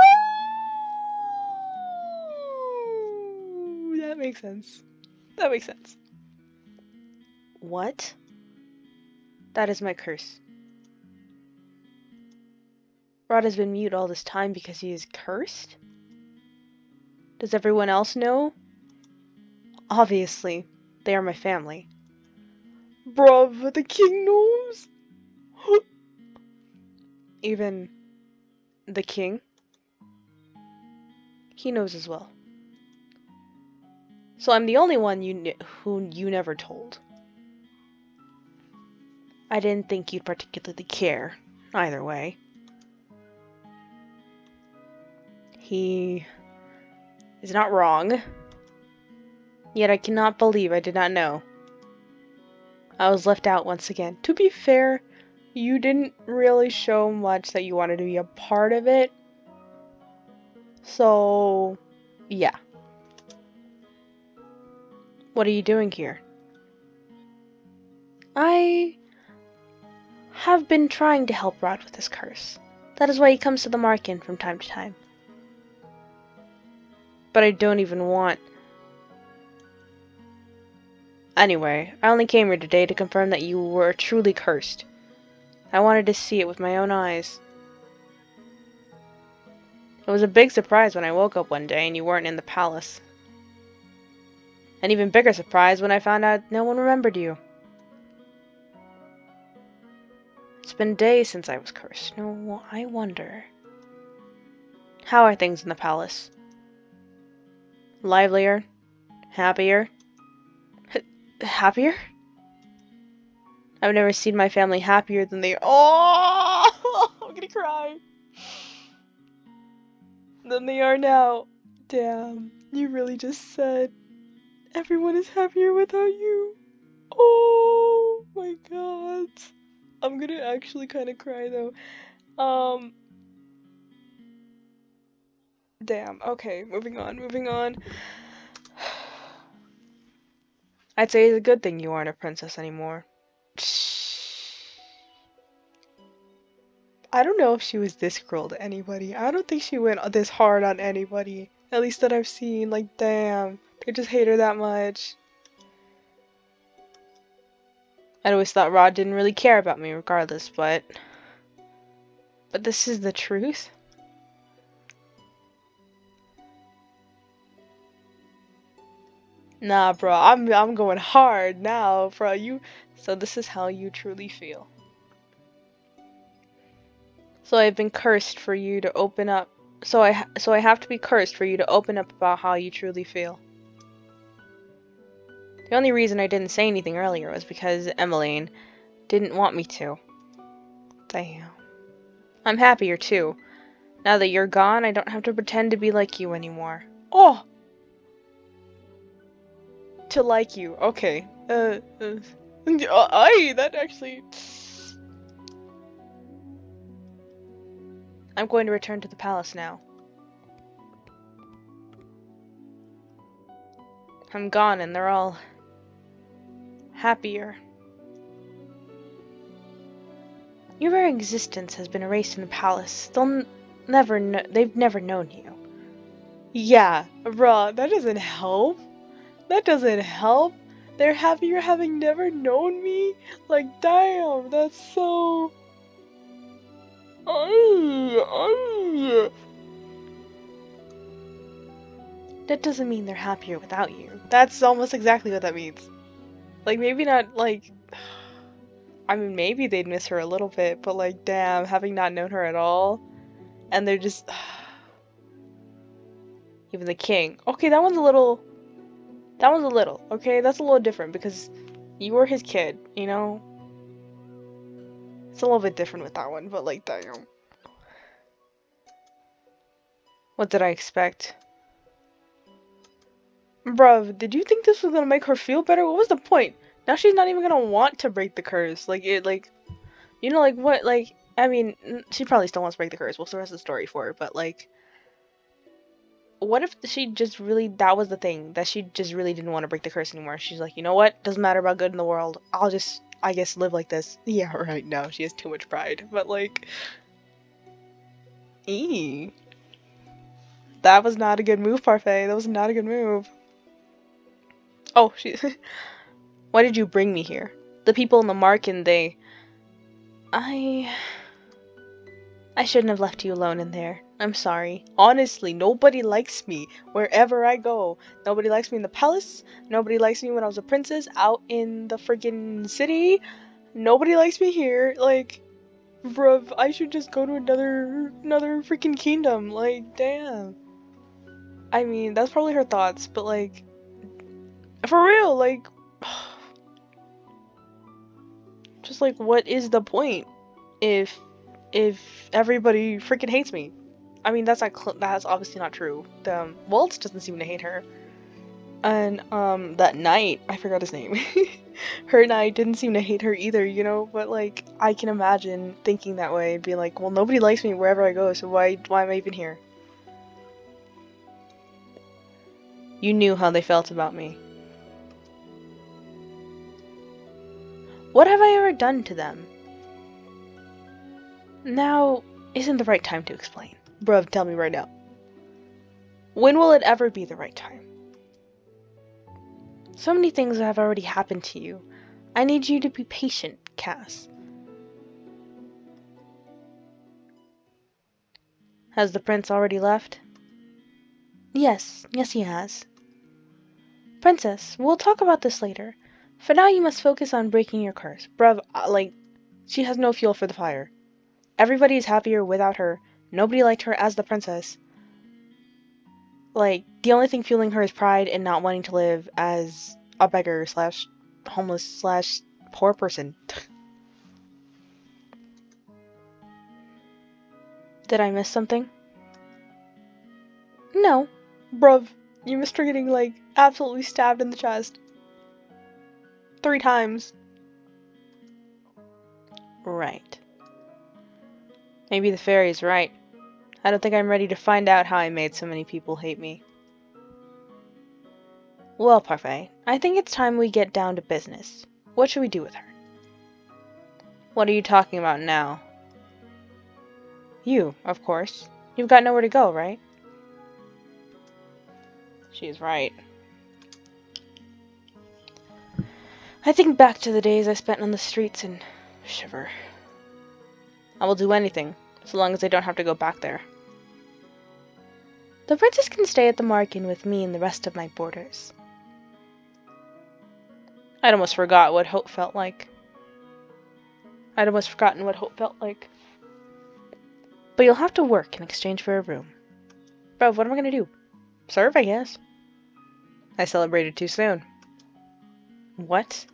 That makes sense. That makes sense. What? That is my curse. Rod has been mute all this time because he is cursed? Does everyone else know? Obviously, they are my family. Bruv, the king knows? Even the king? He knows as well. So I'm the only one who you never told. I didn't think you'd particularly care, either way. He is not wrong. Yet I cannot believe I did not know. I was left out once again. To be fair, you didn't really show much that you wanted to be a part of it. So, yeah. What are you doing here? I have been trying to help Rod with his curse. That is why he comes to the market from time to time. But I don't even want... Anyway, I only came here today to confirm that you were truly cursed. I wanted to see it with my own eyes. It was a big surprise when I woke up one day and you weren't in the palace. An even bigger surprise when I found out no one remembered you. It's been days since I was cursed. No, I wonder. How are things in the palace? Livelier? Happier? Happier? I've never seen my family happier than they are. Oh! I'm gonna cry. Than they are now. Damn, you really just said everyone is happier without you. Oh my god. I'm gonna actually kind of cry though. Damn. Okay, moving on. I'd say it's a good thing you aren't a princess anymore. I don't know if she was this cruel to anybody. I don't think she went this hard on anybody. At least that I've seen. Like, damn. They just hate her that much. I'd always thought Rod didn't really care about me regardless, but this is the truth? Nah, bro, I'm going hard now, bro. So this is how you truly feel. So I've been cursed for you to open up. So I have to be cursed for you to open up about how you truly feel. The only reason I didn't say anything earlier was because Emmeline didn't want me to. Damn. I'm happier too. Now that you're gone, I don't have to pretend to be like you anymore. Oh! To like you. Okay. That actually... I'm going to return to the palace now. I'm gone and they're all... happier. Your very existence has been erased in the palace. They've never known you. Yeah, bruh, that doesn't help. That doesn't help. They're happier having never known me? Like, damn, that's so... That doesn't mean they're happier without you. That's almost exactly what that means. Like, maybe not, like... I mean, maybe they'd miss her a little bit, but like, damn, having not known her at all, and they're just... Even the king. Okay, that one's a little, okay? That's a little different, because you were his kid, you know? It's a little bit different with that one, but like, damn. What did I expect? Bruv, did you think this was gonna make her feel better? What was the point? Now she's not even gonna want to break the curse. Like, you know, like, what, like, I mean, she probably still wants to break the curse. What's the rest of the story for her? But, like, what if she just really, that was the thing, that she just really didn't want to break the curse anymore? She's like, you know what? Doesn't matter about good in the world. I'll just, I guess, live like this. Yeah, right, no, she has too much pride. But, like, that was not a good move, Parfait. That was not a good move. Oh, why did you bring me here? The people in the market, I shouldn't have left you alone in there. I'm sorry. Honestly, nobody likes me wherever I go. Nobody likes me in the palace. Nobody likes me when I was a princess out in the freaking city. Nobody likes me here. Like, bruv, I should just go to another freaking kingdom. Like, damn. I mean, that's probably her thoughts, but like, for real, like, just like, what is the point if everybody freaking hates me? I mean, that's obviously not true. Waltz doesn't seem to hate her, and that knight, I forgot his name, her knight didn't seem to hate her either, you know. But like, I can imagine thinking that way and being like, well, nobody likes me wherever I go, so why am I even here? You knew how they felt about me. What have I ever done to them? Now isn't the right time to explain. Bruv, tell me right now. When will it ever be the right time? So many things have already happened to you. I need you to be patient, Cass. Has the prince already left? Yes, he has. Princess, we'll talk about this later. For now, you must focus on breaking your curse. Bruv, she has no fuel for the fire. Everybody is happier without her. Nobody liked her as the princess. The only thing fueling her is pride and not wanting to live as a beggar slash homeless slash poor person. Did I miss something? No. Bruv, you missed her getting, absolutely stabbed in the chest. 3 times. Right. Maybe the fairy's right. I don't think I'm ready to find out how I made so many people hate me. Well, Parfait, I think it's time we get down to business. What should we do with her? What are you talking about now? You, of course. You've got nowhere to go, right? She's right. I think back to the days I spent on the streets and shiver. I will do anything, so long as I don't have to go back there. The princess can stay at the Marken with me and the rest of my boarders. I'd almost forgot what hope felt like. I'd almost forgotten what hope felt like. But you'll have to work in exchange for a room. Bro, what am I gonna do? Serve, I guess. I celebrated too soon. What?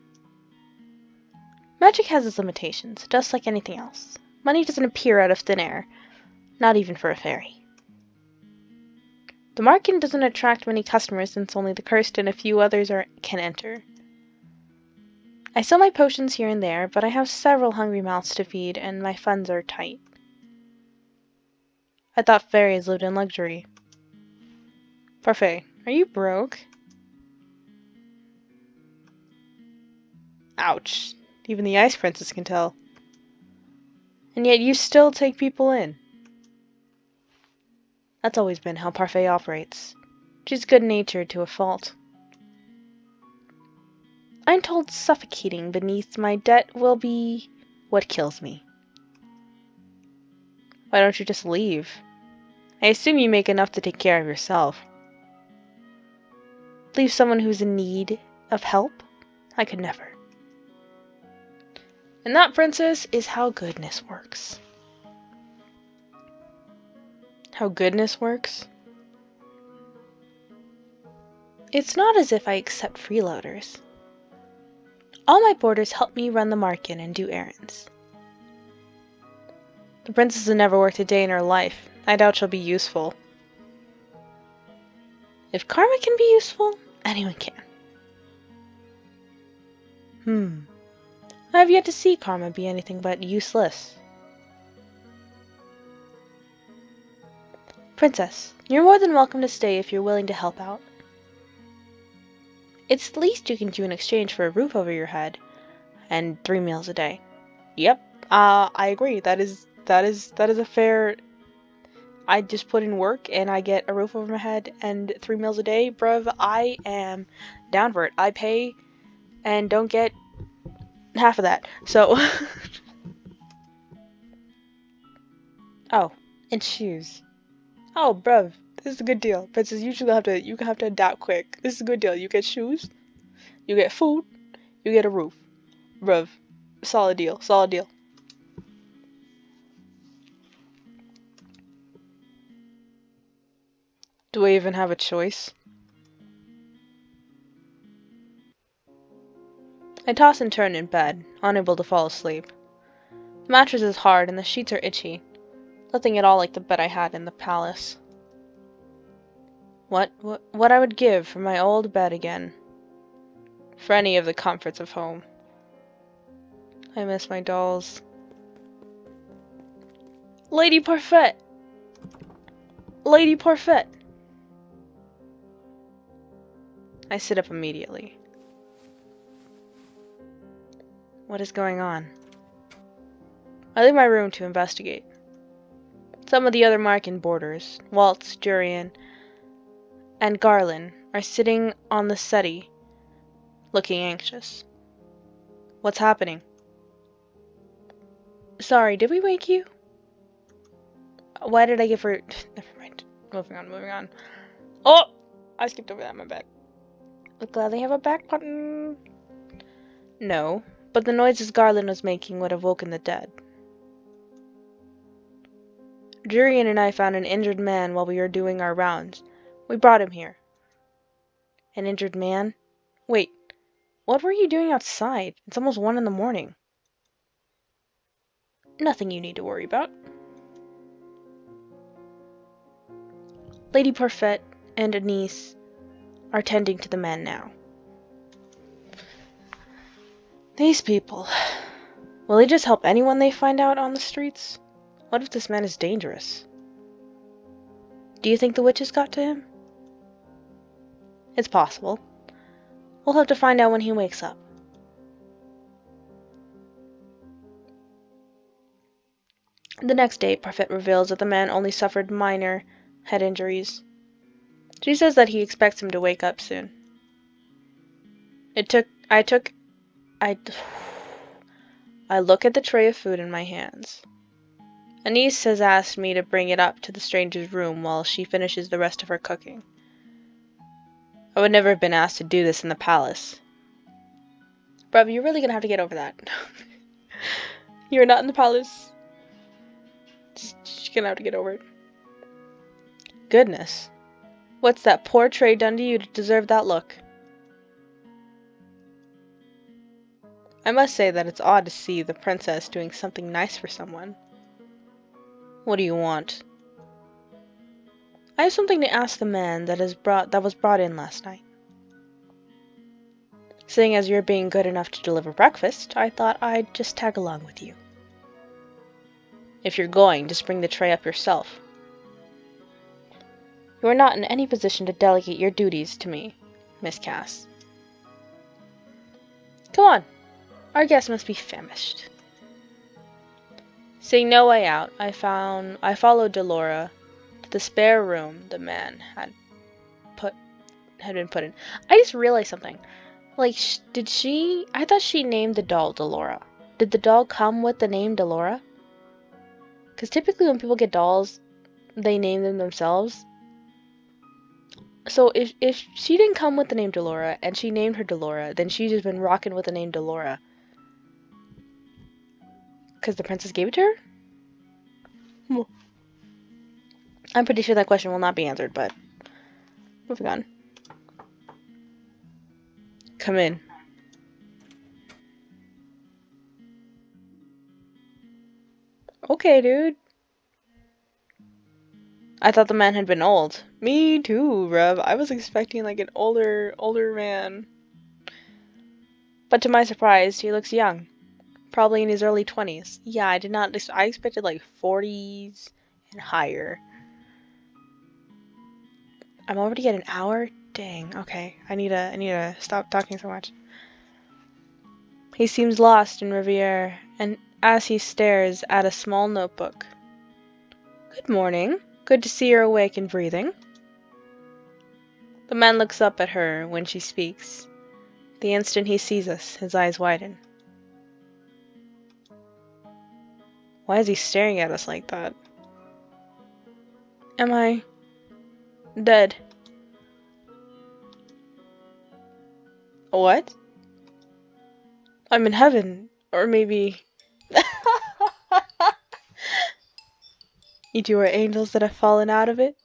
Magic has its limitations, just like anything else. Money doesn't appear out of thin air, not even for a fairy. The Marken doesn't attract many customers since only the cursed and a few others can enter. I sell my potions here and there, but I have several hungry mouths to feed, and my funds are tight. I thought fairies lived in luxury. Parfait, are you broke? Ouch. Even the Ice Princess can tell. And yet you still take people in. That's always been how Parfait operates. She's good-natured to a fault. I'm told suffocating beneath my debt will be what kills me. Why don't you just leave? I assume you make enough to take care of yourself. Leave someone who's in need of help? I could never. And that, princess, is how goodness works. How goodness works? It's not as if I accept freeloaders. All my boarders help me run the Marken and do errands. The princess has never worked a day in her life. I doubt she'll be useful. If karma can be useful, anyone can. I have yet to see karma be anything but useless. Princess, you're more than welcome to stay if you're willing to help out. It's the least you can do in exchange for a roof over your head and 3 meals a day. Yep, I agree. That is a fair. I just put in work and I get a roof over my head and 3 meals a day, bruv. I am down for it. I pay and don't get half of that. So, oh, and shoes. Oh, bruv, this is a good deal. Princess, you have to adapt quick. This is a good deal. You get shoes, you get food, you get a roof. Bruv, solid deal, solid deal. Do I even have a choice? I toss and turn in bed, unable to fall asleep. The mattress is hard and the sheets are itchy. Nothing at all like the bed I had in the palace. What I would give for my old bed again. For any of the comforts of home. I miss my dolls. Lady Parfait! Lady Parfait! I sit up immediately. What is going on? I leave my room to investigate. Some of the other Marken boarders, Waltz, Jurian, and Garland, are sitting on the settee, looking anxious. What's happening? Sorry, did we wake you? Why did I give her... Never mind. Moving on. Oh! I skipped over that, my bad. Would gladly have a back button. No, but the noises Garland was making would have woken the dead. Jurian and I found an injured man while we were doing our rounds. We brought him here. An injured man? Wait, what were you doing outside? It's almost 1 in the morning. Nothing you need to worry about. Lady Parfait and Anise are tending to the man now. These people. Will they just help anyone they find out on the streets? What if this man is dangerous? Do you think the witches got to him? It's possible. We'll have to find out when he wakes up. The next day, Parfait reveals that the man only suffered minor head injuries. She says that he expects him to wake up soon. I look at the tray of food in my hands. Anise has asked me to bring it up to the stranger's room while she finishes the rest of her cooking. I would never have been asked to do this in the palace. Bruv, you're really gonna have to get over that. You're not in the palace. Just gonna have to get over it. Goodness. What's that poor tray done to you to deserve that look? I must say that it's odd to see the princess doing something nice for someone. What do you want? I have something to ask the man that was brought in last night. Seeing as you're being good enough to deliver breakfast, I thought I'd just tag along with you. If you're going, just bring the tray up yourself. You are not in any position to delegate your duties to me, Miss Cass. Come on, our guest must be famished. Seeing no way out, I followed Delora to the spare room the man had been put in. I just realized something. Like, I thought she named the doll Delora. Did the doll come with the name Delora? Because typically when people get dolls, they name them themselves. So if she didn't come with the name Delora, and she named her Delora, then she's just been rocking with the name Delora. Because the princess gave it to her? Well, I'm pretty sure that question will not be answered, but moving on. Come in. Okay, dude. I thought the man had been old. Me too, bruv. I was expecting like an older man. But to my surprise, he looks young. Probably in his early 20s. Yeah, I expected like 40s and higher. I'm already at an hour? Dang, okay. I need to stop talking so much. He seems lost in Riviere, and as he stares at a small notebook. Good morning. Good to see you're awake and breathing. The man looks up at her when she speaks. The instant he sees us, his eyes widen. Why is he staring at us like that? Am I dead? What? I'm in heaven. Or maybe... You two are angels that have fallen out of it?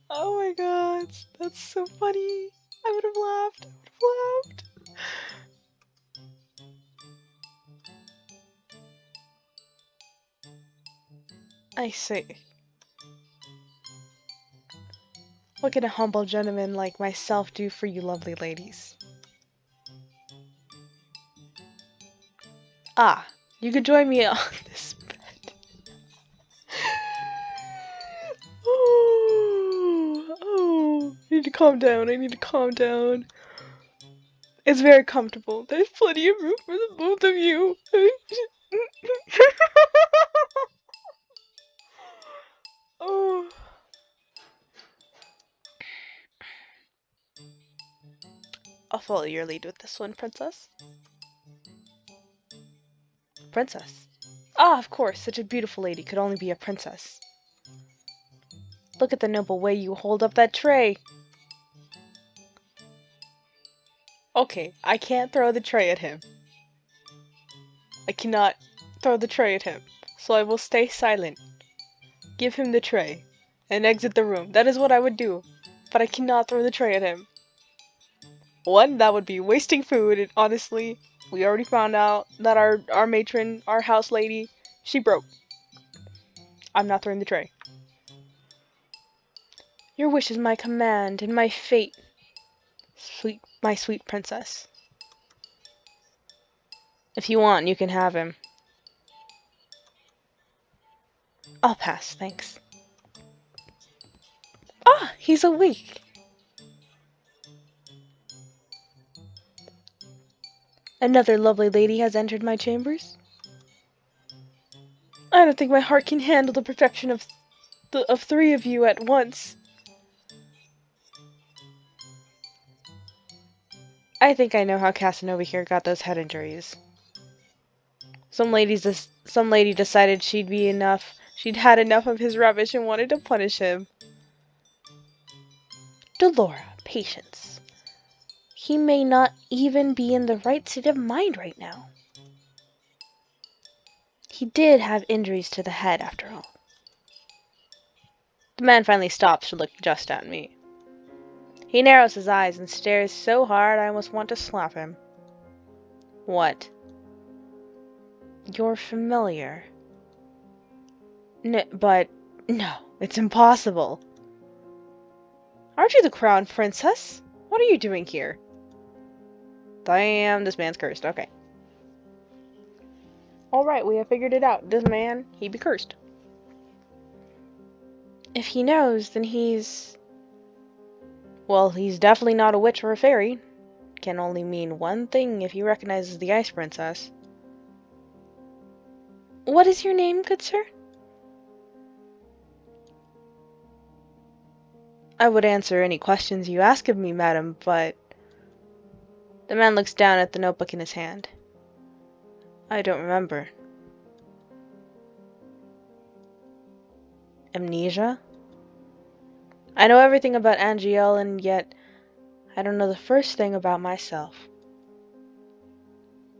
Oh my god, that's so funny. I would have laughed. I see. What can a humble gentleman like myself do for you lovely ladies? Ah, you could join me on this bed. I need to calm down. It's very comfortable. There's plenty of room for the both of you. Oh. I'll follow your lead with this one, princess. princess. Ah, of course, such a beautiful lady could only be a princess. Look at the noble way you hold up that tray. Okay, I can't throw the tray at him. I cannot throw the tray at him, so I will stay silent. Give him the tray, and exit the room. That is what I would do, but I cannot throw the tray at him. One, that would be wasting food, and honestly, we already found out that our matron, our house lady, she broke. I'm not throwing the tray. Your wish is my command and my fate, my sweet princess. If you want, you can have him. I'll pass, thanks. Ah, he's awake. Another lovely lady has entered my chambers. I don't think my heart can handle the perfection of three of you at once. I think I know how Casanova here got those head injuries. Some lady decided she'd had enough of his rubbish and wanted to punish him. Delora, patience. He may not even be in the right state of mind right now. He did have injuries to the head, after all. The man finally stops to look just at me. He narrows his eyes and stares so hard I almost want to slap him. What? You're familiar. But no, it's impossible. Aren't you the crown princess? What are you doing here? Damn, this man's cursed. Okay. Alright, we have figured it out. This man, he be cursed. If he knows, then he's... Well, he's definitely not a witch or a fairy. Can only mean one thing if he recognizes the Ice Princess. What is your name, good sir? I would answer any questions you ask of me, madam, but... The man looks down at the notebook in his hand. I don't remember. Amnesia? I know everything about Angiel, and yet I don't know the first thing about myself.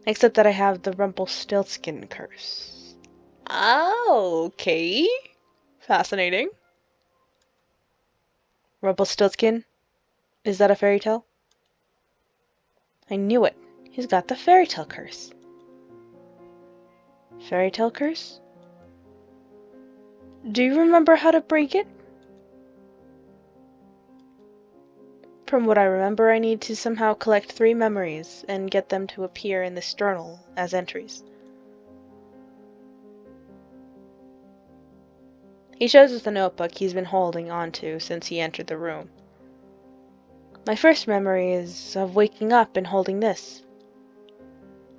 Except that I have the Rumpelstiltskin curse. Oh, okay. Fascinating. Rumpelstiltskin? Is that a fairy tale? I knew it. He's got the fairy tale curse. Fairy tale curse? Do you remember how to break it? From what I remember, I need to somehow collect 3 memories and get them to appear in this journal as entries. He shows us the notebook he's been holding onto since he entered the room. My first memory is of waking up and holding this.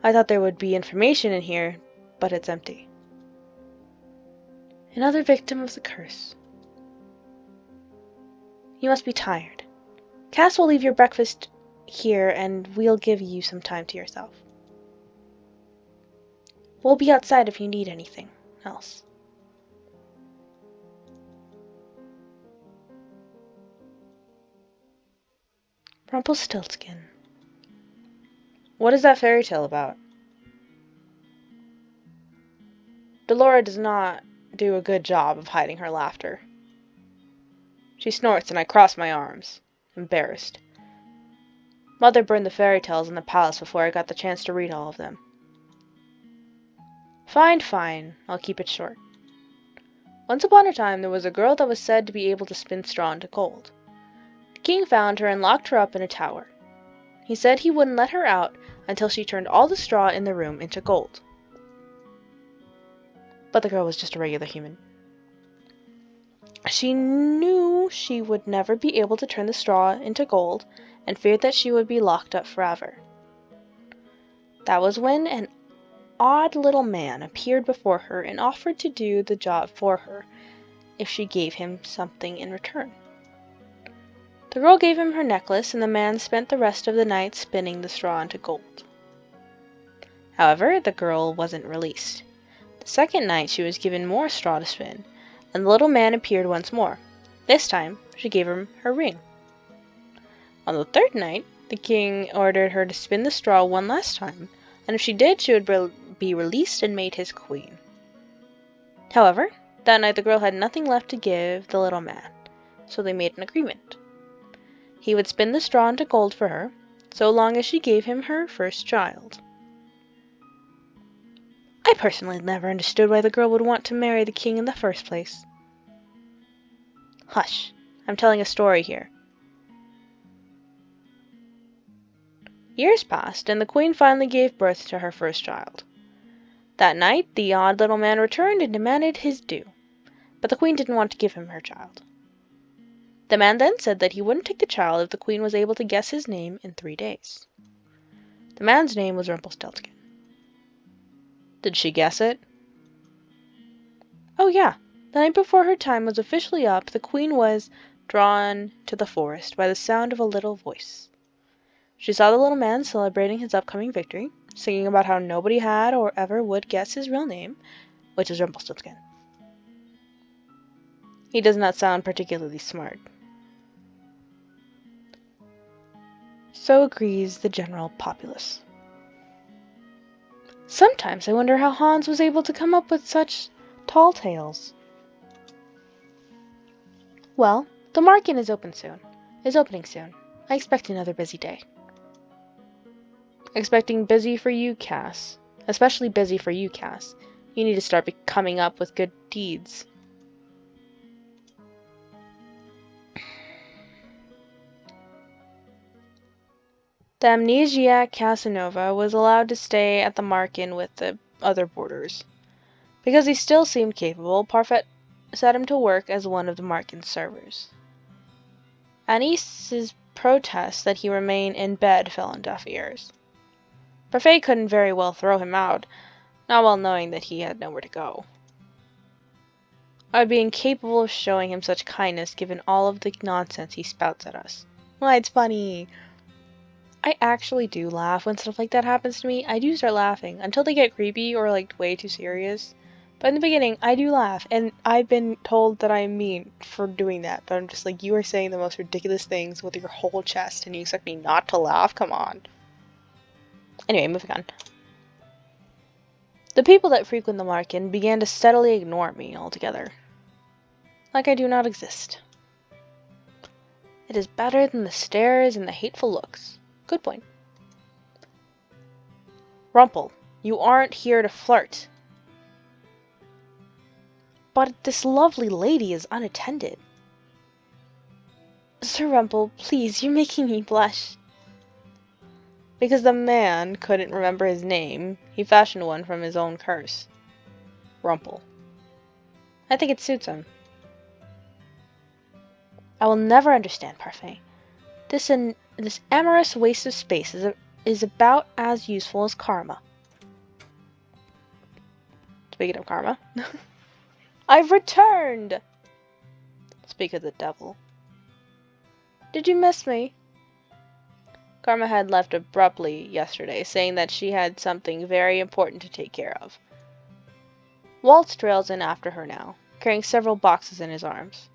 I thought there would be information in here, but it's empty. Another victim of the curse. You must be tired. Cass will leave your breakfast here and we'll give you some time to yourself. We'll be outside if you need anything else. Rumpelstiltskin. What is that fairy tale about? Delora does not do a good job of hiding her laughter. She snorts and I cross my arms, embarrassed. Mother burned the fairy tales in the palace before I got the chance to read all of them. Fine, fine, I'll keep it short. Once upon a time there was a girl that was said to be able to spin straw into gold. The king found her and locked her up in a tower. He said he wouldn't let her out until she turned all the straw in the room into gold. But the girl was just a regular human. She knew she would never be able to turn the straw into gold and feared that she would be locked up forever. That was when an odd little man appeared before her and offered to do the job for her if she gave him something in return. The girl gave him her necklace and the man spent the rest of the night spinning the straw into gold. However, the girl wasn't released. The second night she was given more straw to spin, and the little man appeared once more. This time she gave him her ring. On the third night, the king ordered her to spin the straw one last time, and if she did, she would be released and made his queen. However, that night the girl had nothing left to give the little man, so they made an agreement. He would spin the straw into gold for her, so long as she gave him her first child. I personally never understood why the girl would want to marry the king in the first place. Hush, I'm telling a story here. Years passed, and the queen finally gave birth to her first child. That night, the odd little man returned and demanded his due, but the queen didn't want to give him her child. The man then said that he wouldn't take the child if the queen was able to guess his name in 3 days. The man's name was Rumpelstiltskin. Did she guess it? Oh yeah, the night before her time was officially up, the queen was drawn to the forest by the sound of a little voice. She saw the little man celebrating his upcoming victory, singing about how nobody had or ever would guess his real name, which is Rumpelstiltskin. He does not sound particularly smart. So agrees the general populace. Sometimes I wonder how Hans was able to come up with such tall tales. Well, the market is opening soon. I expect another busy day. Expecting busy for you, Cass. Especially busy for you, Cass. You need to start coming up with good deeds. The amnesiac Casanova was allowed to stay at the Marken with the other boarders. Because he still seemed capable, Parfait set him to work as one of the Marken's servers. Anis's protest that he remain in bed fell on deaf ears. Parfait couldn't very well throw him out, not well knowing that he had nowhere to go. I would be incapable of showing him such kindness given all of the nonsense he spouts at us. Why, it's funny. I actually do laugh when stuff like that happens to me. I do start laughing until they get creepy or like way too serious. But in the beginning, I do laugh, and I've been told that I'm mean for doing that. But I'm just like, you are saying the most ridiculous things with your whole chest, and you expect me not to laugh? Come on. Anyway, moving on. The people that frequent the Marken began to steadily ignore me altogether. Like I do not exist. It is better than the stares and the hateful looks. Good point. Rumpel, you aren't here to flirt. But this lovely lady is unattended. Sir Rumpel, please, you're making me blush. Because the man couldn't remember his name, he fashioned one from his own curse. Rumpel. I think it suits him. I will never understand Parfait. This amorous waste of space is about as useful as karma. Speaking of karma, I've returned! Speak of the devil. Did you miss me? Karma had left abruptly yesterday, saying that she had something very important to take care of. Waltz trails in after her now, carrying several boxes in his arms.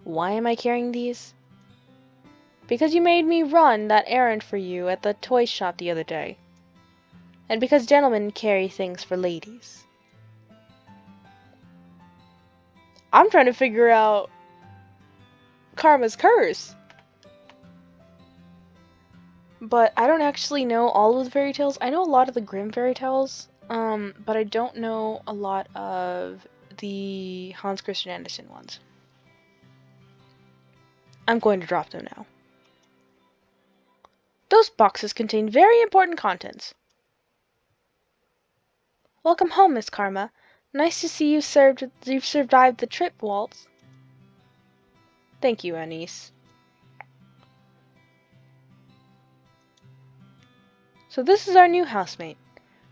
Why am I carrying these? Because you made me run that errand for you at the toy shop the other day. And because gentlemen carry things for ladies. I'm trying to figure out Karma's curse. But I don't actually know all of the fairy tales. I know a lot of the Grimm fairy tales, but I don't know a lot of the Hans Christian Andersen ones. I'm going to drop them now. Those boxes contain very important contents. Welcome home, Miss Karma. Nice to see you've survived the trip, Waltz. Thank you, Anis. So this is our new housemate.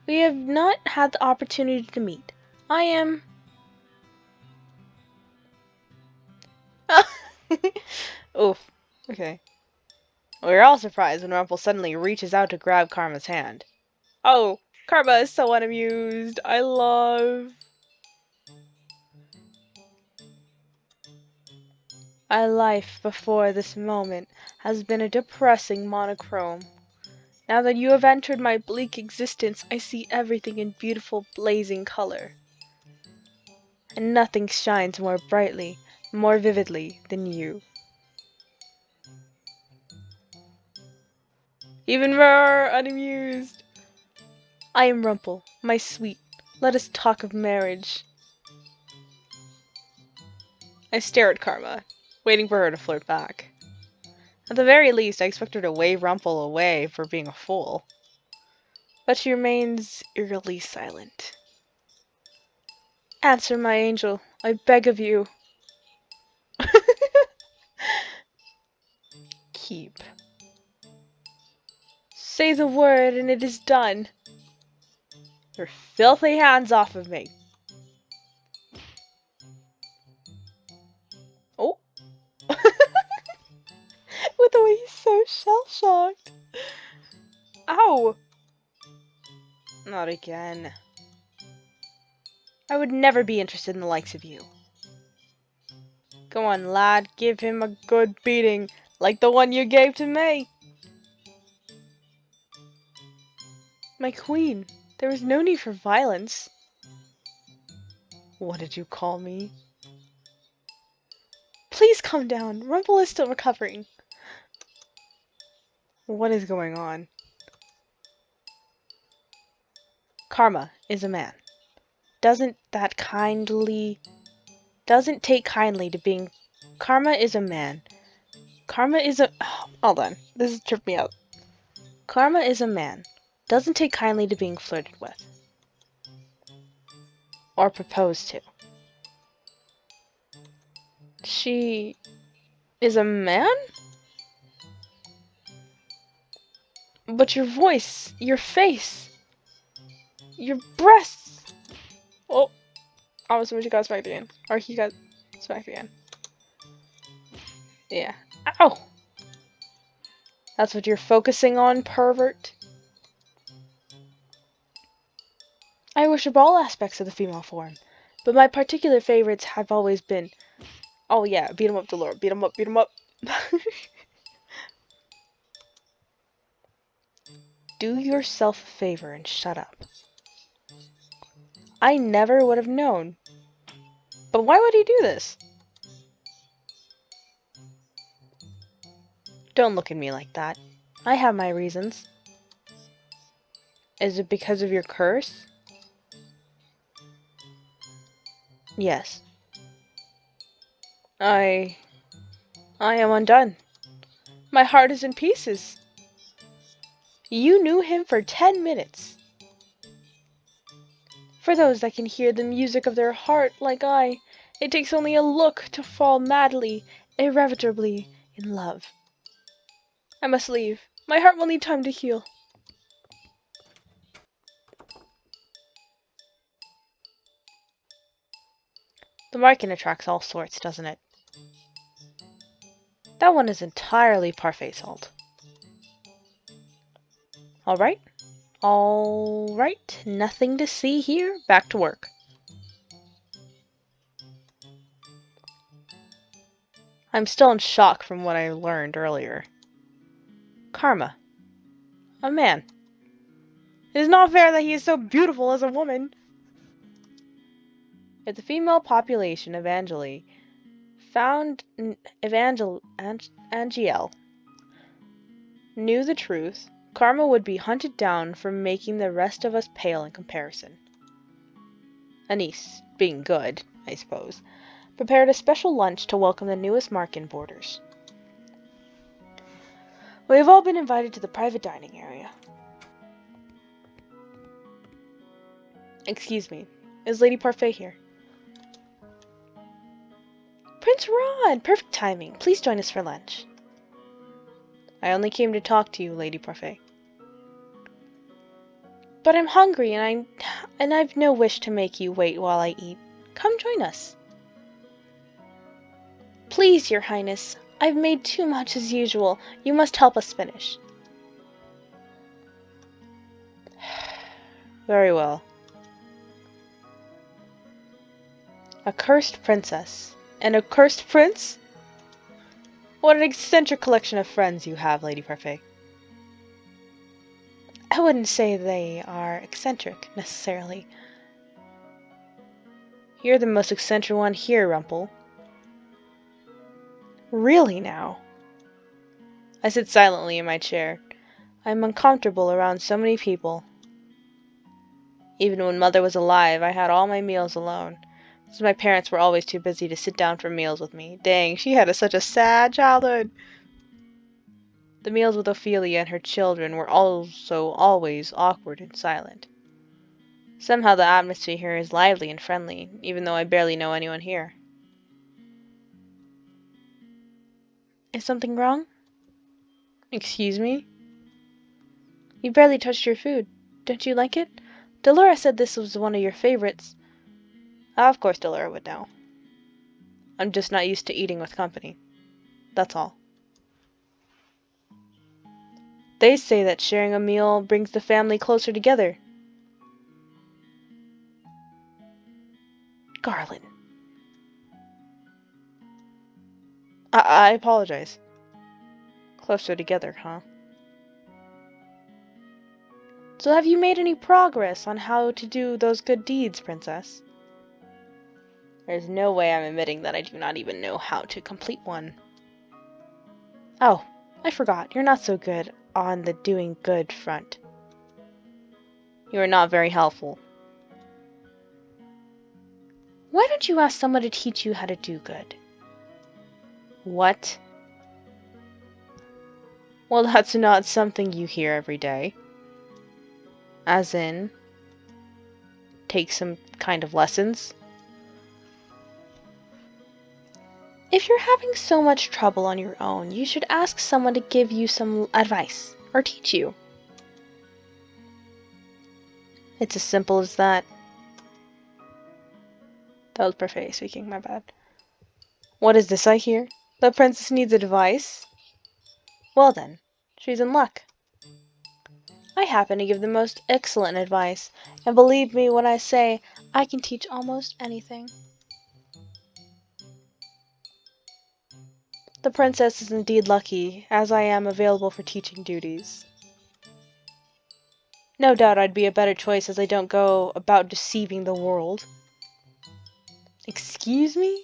We have not had the opportunity to meet. I am... Oof. Okay. We're all surprised when Rumple suddenly reaches out to grab Karma's hand. Oh, Karma is so unamused. I love... My life before this moment has been a depressing monochrome. Now that you have entered my bleak existence, I see everything in beautiful blazing color. And nothing shines more brightly, more vividly than you. Even more unamused. I am Rumple, my sweet. Let us talk of marriage. I stare at Karma, waiting for her to flirt back. At the very least, I expect her to wave Rumple away for being a fool. But she remains eerily silent. Answer, my angel, I beg of you. Keep. Say the word and it is done. Your filthy hands off of me. Oh. With the way he's so shell-shocked. Ow. Not again. I would never be interested in the likes of you. Go on, lad, give him a good beating, like the one you gave to me. My queen, there is no need for violence. What did you call me? Please calm down. Rumple is still recovering. What is going on? Karma is a man. Doesn't take kindly to being... Karma is a man. Karma is a... Oh, hold on. This has tripped me out. Karma is a man. Doesn't take kindly to being flirted with. Or proposed to. She is a man? But your voice, your face, your breasts... Oh, I was when she got smacked again. Or he got smacked again. Yeah. Ow! That's what you're focusing on, pervert? I worship all aspects of the female form, but my particular favorites have always been... Oh yeah, beat him up, Delora. Beat him up, beat him up. Do yourself a favor and shut up. I never would have known. But why would he do this? Don't look at me like that. I have my reasons. Is it because of your curse? Yes. I am undone. My heart is in pieces. You knew him for 10 minutes. For those that can hear the music of their heart like I, it takes only a look to fall madly, irrevocably in love. I must leave. My heart will need time to heal. The market attracts all sorts, doesn't it? That one is entirely parfait salt. Alright. Alright. Nothing to see here. Back to work. I'm still in shock from what I learned earlier. Karma. A man. It is not fair that he is so beautiful as a woman. If the female population of Angeli found Angiel knew the truth, Karma would be hunted down for making the rest of us pale in comparison. Anise, being good, I suppose, prepared a special lunch to welcome the newest Markin boarders. We have all been invited to the private dining area. Excuse me, is Lady Parfait here? Prince Ron! Perfect timing. Please join us for lunch. I only came to talk to you, Lady Parfait. But I'm hungry and I've no wish to make you wait while I eat. Come join us. Please, Your Highness, I've made too much as usual. You must help us finish. Very well. A cursed princess. And a cursed prince? What an eccentric collection of friends you have, Lady Parfait. I wouldn't say they are eccentric, necessarily. You're the most eccentric one here, Rumple. Really now? I sit silently in my chair. I am uncomfortable around so many people. Even when Mother was alive, I had all my meals alone, since my parents were always too busy to sit down for meals with me. Dang, she had such a sad childhood. The meals with Ophelia and her children were also always awkward and silent. Somehow the atmosphere here is lively and friendly, even though I barely know anyone here. Is something wrong? Excuse me? You barely touched your food. Don't you like it? Delora said this was one of your favorites. Of course Delora would know. I'm just not used to eating with company. That's all. They say that sharing a meal brings the family closer together. Garland. I apologize. Closer together, huh? So have you made any progress on how to do those good deeds, Princess? There's no way I'm admitting that I do not even know how to complete one. Oh, I forgot. You're not so good on the doing good front. You are not very helpful. Why don't you ask someone to teach you how to do good? What? Well, that's not something you hear every day. As in, take some kind of lessons? If you're having so much trouble on your own, you should ask someone to give you some advice or teach you. It's as simple as that. That was Parfait speaking, my bad. What is this I hear? The princess needs advice? Well then, she's in luck. I happen to give the most excellent advice, and believe me when I say I can teach almost anything. The princess is indeed lucky, as I am available for teaching duties. No doubt I'd be a better choice as I don't go about deceiving the world. Excuse me?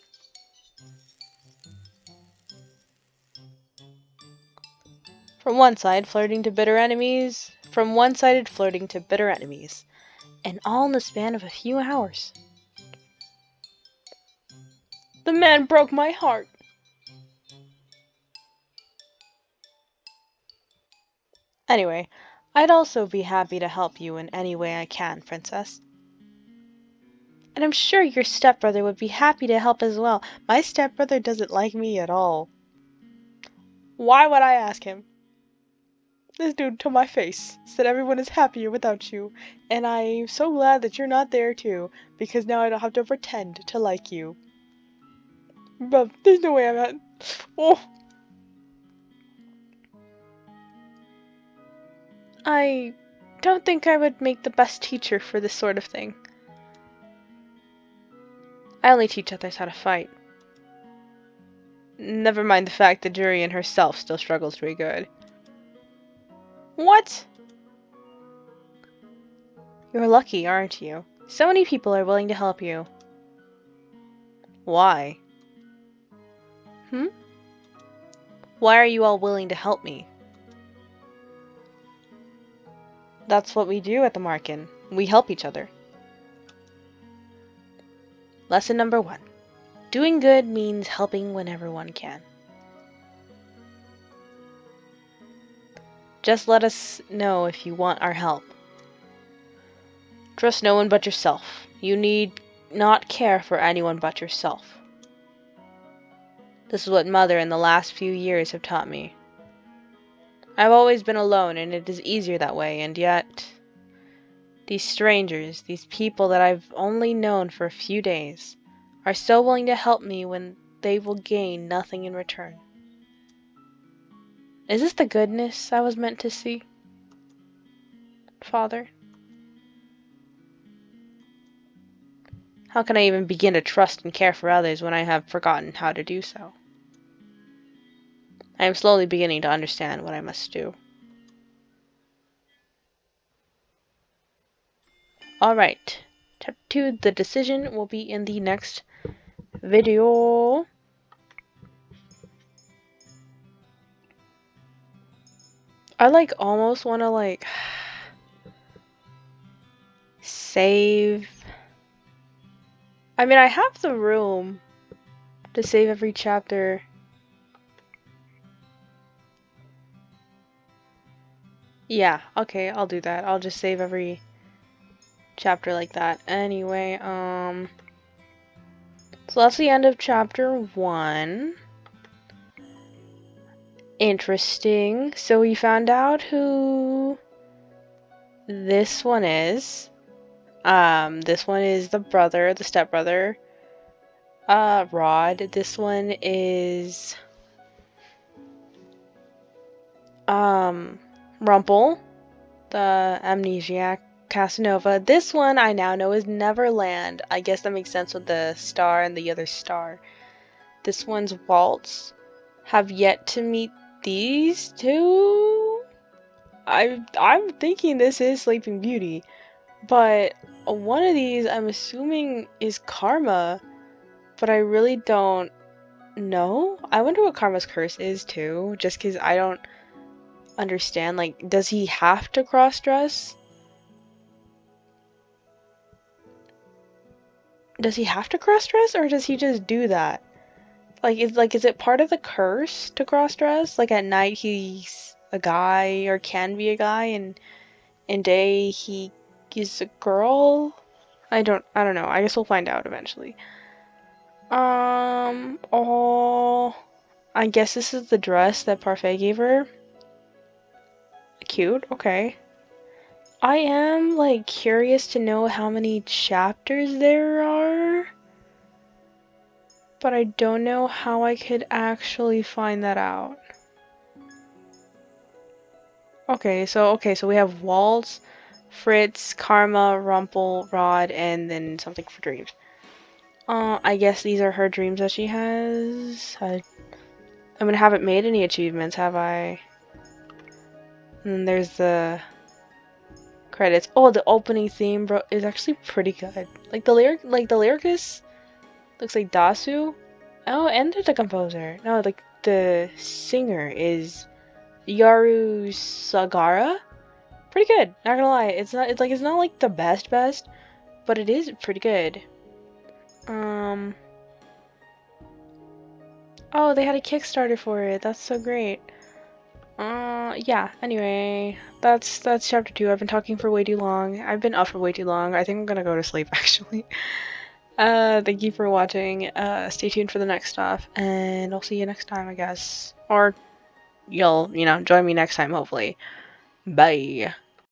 From one-sided flirting to bitter enemies, and all in the span of a few hours. The man broke my heart. Anyway, I'd also be happy to help you in any way I can, Princess. And I'm sure your stepbrother would be happy to help as well. My stepbrother doesn't like me at all. Why would I ask him? This dude to my face said everyone is happier without you, and I'm so glad that you're not there too, because now I don't have to pretend to like you. But there's no way I'm at. Oh. I don't think I would make the best teacher for this sort of thing. I only teach others how to fight. Never mind the fact that Jurian herself still struggles to be good. What? You're lucky, aren't you? So many people are willing to help you. Why? Why are you all willing to help me? That's what we do at the Marken. We help each other. Lesson number 1. Doing good means helping whenever one can. Just let us know if you want our help. Trust no one but yourself. You need not care for anyone but yourself. This is what Mother in the last few years have taught me. I've always been alone, and it is easier that way, and yet these strangers, these people that I've only known for a few days, are so willing to help me when they will gain nothing in return. Is this the goodness I was meant to see, Father? How can I even begin to trust and care for others when I have forgotten how to do so? I am slowly beginning to understand what I must do. Alright. Chapter 2, the decision will be in the next video. I like almost want to like save. I mean, I have the room to save every chapter. Yeah, okay, I'll do that. I'll just save every chapter like that. Anyway, so that's the end of chapter 1. Interesting. So we found out who this one is. This one is the brother, the stepbrother. Rod. This one is Rumple, the amnesiac Casanova. This one I now know is Neverland. I guess that makes sense with the star and the other star. This one's Waltz. Have yet to meet these two. I'm thinking this is Sleeping Beauty, but one of these I'm assuming is Karma, but I really don't know. I wonder what Karma's curse is too, just because I don't understand. Like, does he have to cross-dress? Does he have to cross-dress, or does he just do that? Is it part of the curse to cross-dress? Like at night he's a guy or can be a guy, and in day he is a girl? I don't know. I guess we'll find out eventually. Oh, I guess this is the dress that Parfait gave her. Cute, okay. I am, like, curious to know how many chapters there are, but I don't know how I could actually find that out. Okay, so we have Waltz, Fritz, Karma, Rumple, Rod, and then something for dreams. I guess these are her dreams that she has. I mean, I haven't made any achievements, have I? And there's the credits. Oh, the opening theme, bro, is actually pretty good. Like the lyricist looks like Dasu. Oh, and there's the composer. No, like the singer is Yaru Sagara. Pretty good. Not gonna lie, it's not like the best, but it is pretty good. Oh, they had a Kickstarter for it. That's so great. Yeah. Anyway, that's chapter 2. I've been talking for way too long. I've been up for way too long. I think I'm gonna go to sleep actually. Thank you for watching. Stay tuned for the next stuff, and I'll see you next time, I guess. Or you'll, join me next time, hopefully. Bye.